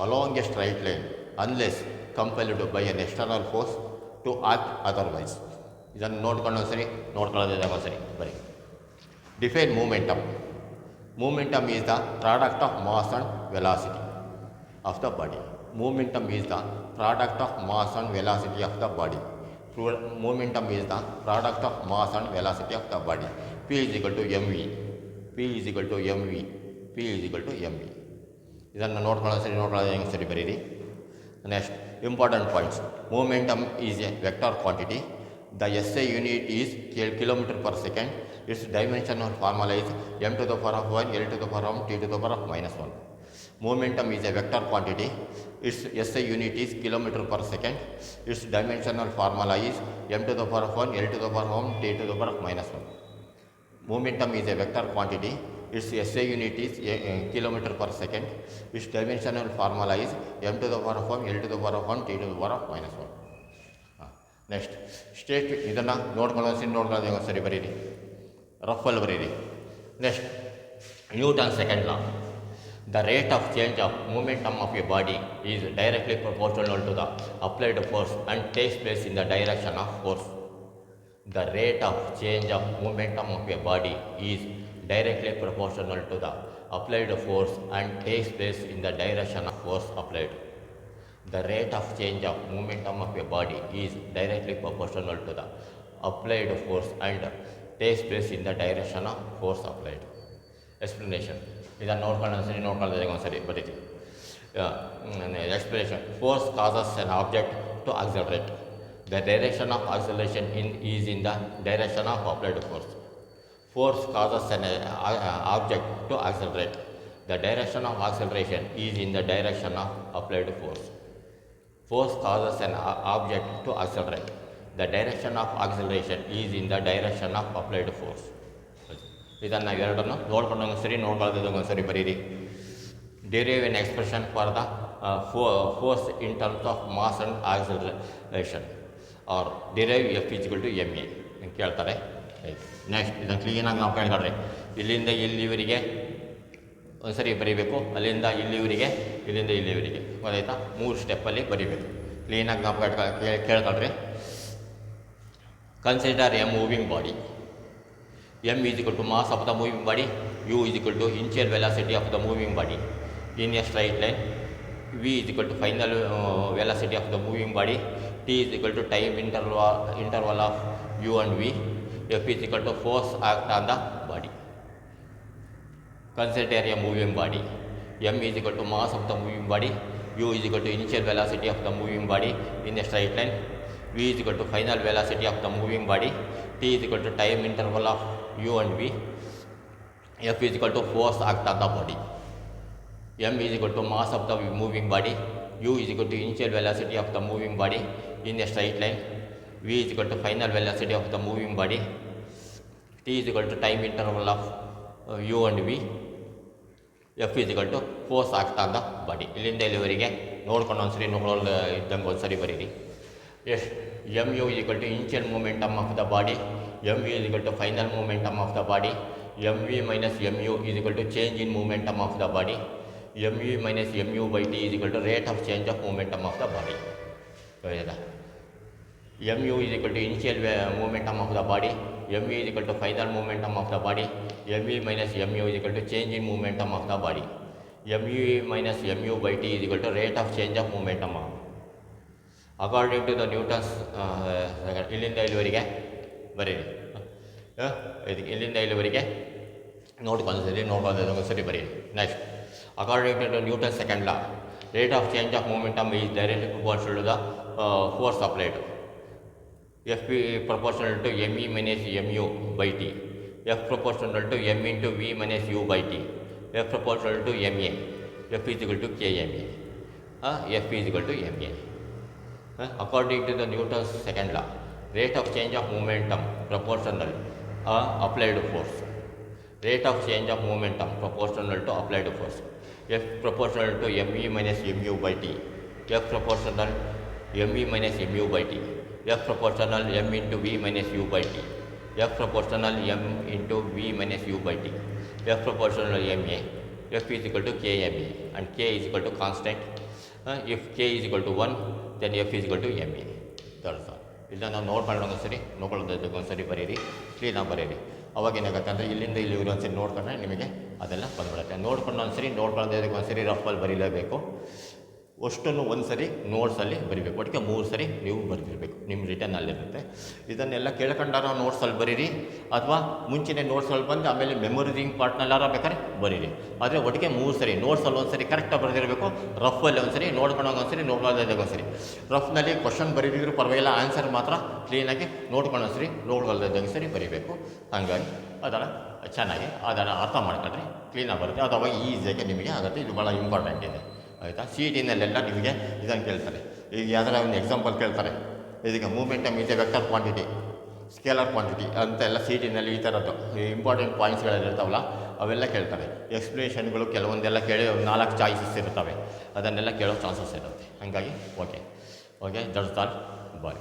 along a straight line unless compelled by an external force to act otherwise. ಇದನ್ನು ನೋಡ್ಕೊಳ್ಳೋದಿದೆ ಬರೀ. Define momentum. Momentum is the product of mass and velocity of the body. Momentum is the product of mass and velocity of the body. Momentum is the product of mass and velocity of the body. P is equal to mv. P is equal to mv. P is equal to mv. ಇದನ್ನು ನೋಡ್ಕೊಳ್ಳೋದು ಸರಿ ಬರೀರಿ. Next, important points. Momentum is a vector quantity. The SI unit is kilometer per second. Its dimensional formula is m to the power of 1, L to the power of t to the power of minus 1. Momentum is a vector quantity. Its SI unit is kilometer per second. Its dimensional formula is m to the power of 1, L to the power of t to the power of minus 1. Momentum is a vector quantity. Its SI unit is kilometer per second. Its dimensional formula is m to the power of 1, L to the power of 1, t to the power of minus 1. Next, state ಇದನ್ನು ನೋಡ್ಕೊಳ್ಳೋದು ಸರಿ ಬರೀರಿ, ರಫಲ್ಲಿ ಬರೀರಿ. Next, Newton second law. The rate of change of momentum of a body is directly proportional to the applied force and takes place in the direction of force. The rate of change of momentum of a body is directly proportional to the applied force and takes place in the direction of force applied. The rate of change of momentum of a body is directly proportional to the applied force and takes place in the direction of force applied. Explanation. ಇದನ್ನು ನೋಡ್ಕೊಳ್ಳೋದು ಒಂದ್ಸರಿ ಬರೀತಿ. Explanation. Force causes an object to accelerate. The direction of acceleration is in the direction of applied force. Force causes an object to accelerate. The direction of acceleration is in the direction of applied force. Force causes an object to accelerate. The direction of acceleration is in the direction of applied force. ಇದನ್ನು ಎರಡನ್ನು ನೋಡ್ಕೊಳ್ಳೋದು ಸರಿ ಬರೀರಿ. Derive an expression for the force in terms of mass and acceleration or derive F is equal to ma ಅಂತ ಕೇಳ್ತಾರೆ. Next, ಇದನ್ನು ಕ್ಲೀನಾಗಿ ನಾವು ಕೇಳ್ಕೊಳ್ರಿ. ಇಲ್ಲಿಂದ ಇಲ್ಲಿವರೆಗೆ ಒಂದ್ಸರಿ ಬರೀಬೇಕು, ಅಲ್ಲಿಂದ ಇಲ್ಲಿವರೆಗೆ, ಇಲ್ಲಿಂದ ಇಲ್ಲಿವರೆಗೆ, ಗೊತ್ತಾಯ್ತಾ? 3 ಸ್ಟೆಪ್ಪಲ್ಲಿ ಬರೀಬೇಕು. ಕ್ಲೀನಾಗಿ ನಾವು ಕೇಳ್ಕೊಳ್ರಿ. Consider a moving body. m is equal to mass of the moving body, u is equal to initial velocity of the moving body in a straight line, v is equal to final velocity of the moving body, t is equal to time interval of u and v, f is equal to force act on the body. Consider a moving body. m is equal to mass of the moving body, u is equal to initial velocity of the moving body in a straight line, v is equal to final velocity of the moving body, t is equal to time interval of u and v, f is equal to force act on the body. m is equal to mass of the moving body, u is equal to initial velocity of the moving body in a straight line, v is equal to final velocity of the moving body, t is equal to time interval of u and v, F is equal to force ಆಗ್ತಾ ಅಂದ body. ಇಲ್ಲಿಂದ ಇಲ್ಲಿವರೆಗೆ ನೋಡ್ಕೊಂಡು ಒಂದ್ಸರಿ ನೋಡೋದು ಇದ್ದಂಗೆ ಒಂದ್ಸರಿ ಬರೀರಿ. ಎಷ್ಟು M you is equal to initial momentum of the body, M V is equal to final momentum of the body, M V minus M U is equal to change in momentum of the body, M V minus M U by T is equal to rate of change of momentum of the body. M U is equal to initial momentum of the body, M V is equal to final momentum of the body, M V minus M U is equal to change in momentum of the body, M U minus M U by T is equal to rate of change of momentum according to the Newton's. ಇಲ್ಲಿಂದ ಇಲ್ಲಿವರೆಗೆ ಬರೀರಿ. ಇದಕ್ಕೆ ಇಲ್ಲಿಂದ ಇಲ್ಲಿವರೆಗೆ ನೋಡ್ಕೊಂಡ್ಸರಿ ಒಂದ್ಸರಿ ಬರೀರಿ. Next, according to the Newton second law, rate of change of momentum is directly proportional to the force applied. F P proportional to M E minus M U by T, F proportional to M into V minus you by T, F proportional to M A, F is equal to K M A, F is equal to M A. According to the Newton's second law, rate of change of momentum proportional applied force, rate of change of momentum proportional to applied force, F proportional to M E minus M U by T, F proportional M E minus M U by T, F proportional M into V minus you by T, F proportional M into V minus you by T, F proportional M A, F is equal to K M A and K is equal to constant. If K is equal to 1 then F is equal to M A. That's all. ಇದನ್ನು ನಾವು ನೋಡ್ಕೊಳ್ಳೋದೊಂದ್ಸರಿ ಒಂದ್ಸರಿ ಬರೀರಿ, ಕ್ಲೀನಾಗಿ ಬರೀರಿ. ಅವಾಗ ಏನಾಗುತ್ತೆ ಅಂದರೆ ಇಲ್ಲಿಂದ ಇಲ್ಲಿ ಒಂದ್ಸರಿ ನೋಡ್ಕೊಂಡ್ರೆ ನಿಮಗೆ ಅದೆಲ್ಲ ಬಂದ್ಬಿಡುತ್ತೆ. ನೋಡ್ಕೊಂಡು ನೋಡ್ಕೊಳ್ಳೋದಕ್ಕೆ ಒಂದ್ಸರಿ ರಫಲ್ಲಿ ಬರೀಲೇಬೇಕು. ಅಷ್ಟನ್ನು ಒಂದು ಸರಿ ನೋಟ್ಸಲ್ಲಿ ಬರೀಬೇಕು. ಒಟ್ಟಿಗೆ 3 ಸರಿ ನೀವು ಬರೆದಿರಬೇಕು, ನಿಮ್ಮ ರಿಟರ್ನಲ್ಲಿರುತ್ತೆ. ಇದನ್ನೆಲ್ಲ ಕೇಳ್ಕೊಂಡಾರ ನೋಟ್ಸಲ್ಲಿ ಬರೀರಿ, ಅಥವಾ ಮುಂಚೆನೇ ನೋಟ್ಸಲ್ಲಿ ಬಂದು ಆಮೇಲೆ ಮೆಮೊರೈಸಿಂಗ್ ಪಾರ್ಟ್ನಲ್ಲಾರ ಬೇಕಾದ್ರೆ ಬರೀರಿ. ಆದರೆ ಒಟ್ಟಿಗೆ 3 ಸರಿ ನೋಟ್ಸಲ್ಲಿ ಒಂದು ಸರಿ ಕರೆಕ್ಟಾಗಿ ಬರೆದಿರಬೇಕು, ರಫಲ್ಲಿ ಒಂದು ಸರಿ ನೋಡ್ಕೊಂಡೋಗಿ ಒಂದು ಸರಿ ನೋಡ್ಕೊಳ್ಳೋದಾಗ ಒಂದು ಸರಿ. ರಫ್ನಲ್ಲಿ ಕ್ವಶನ್ ಬರೀದಿದ್ರು ಪರವಾಗಿಲ್ಲ, ಆನ್ಸರ್ ಮಾತ್ರ ಕ್ಲೀನಾಗಿ ನೋಡ್ಕೊಂಡು ಸರಿ ನೋಡ್ಕೊಳ್ಳೋದಾಗ ಸರಿ ಬರೀಬೇಕು. ಹಾಗಾಗಿ ಅದನ್ನು ಚೆನ್ನಾಗಿ ಅದನ್ನು ಅರ್ಥ ಮಾಡ್ಕೊಂಡ್ರೆ ಕ್ಲೀನಾಗಿ ಬರುತ್ತೆ. ಅದು ಅವಾಗ ಈಸಿಯಾಗಿ ನಿಮಗೆ ಆಗುತ್ತೆ. ಇದು ಭಾಳ ಇಂಪಾರ್ಟೆಂಟ್ ಇದೆ, ಆಯಿತಾ. ಸಿ ಇ ಟಿನಲ್ಲೆಲ್ಲ ನಿಮಗೆ ಇದನ್ನು ಕೇಳ್ತಾರೆ. ಈಗ ಯಾವ್ದಾರ ಒಂದು ಎಕ್ಸಾಂಪಲ್ ಕೇಳ್ತಾರೆ, ಇದಕ್ಕೆ momentum is a vector quantity, scalar quantity ಅಂತೆಲ್ಲ ಸಿ ಇ ಟಿನಲ್ಲಿ ಈ ಥರದ್ದು ಇಂಪಾರ್ಟೆಂಟ್ ಪಾಯಿಂಟ್ಸ್ಗಳಿರ್ತಾವಲ್ಲ ಅವೆಲ್ಲ ಕೇಳ್ತಾರೆ. ಎಕ್ಸ್ಪ್ಲನೇಷನ್ಗಳು ಕೆಲವೊಂದೆಲ್ಲ ಕೇಳಿ 4 ಚಾಯ್ಸಸ್ ಇರ್ತವೆ, ಅದನ್ನೆಲ್ಲ ಕೇಳೋ ಚಾನ್ಸಸ್ ಇರುತ್ತೆ. ಹಾಗಾಗಿ ಓಕೆ ದಟ್ಸ್ ಆಲ್. ಬಾಯ್.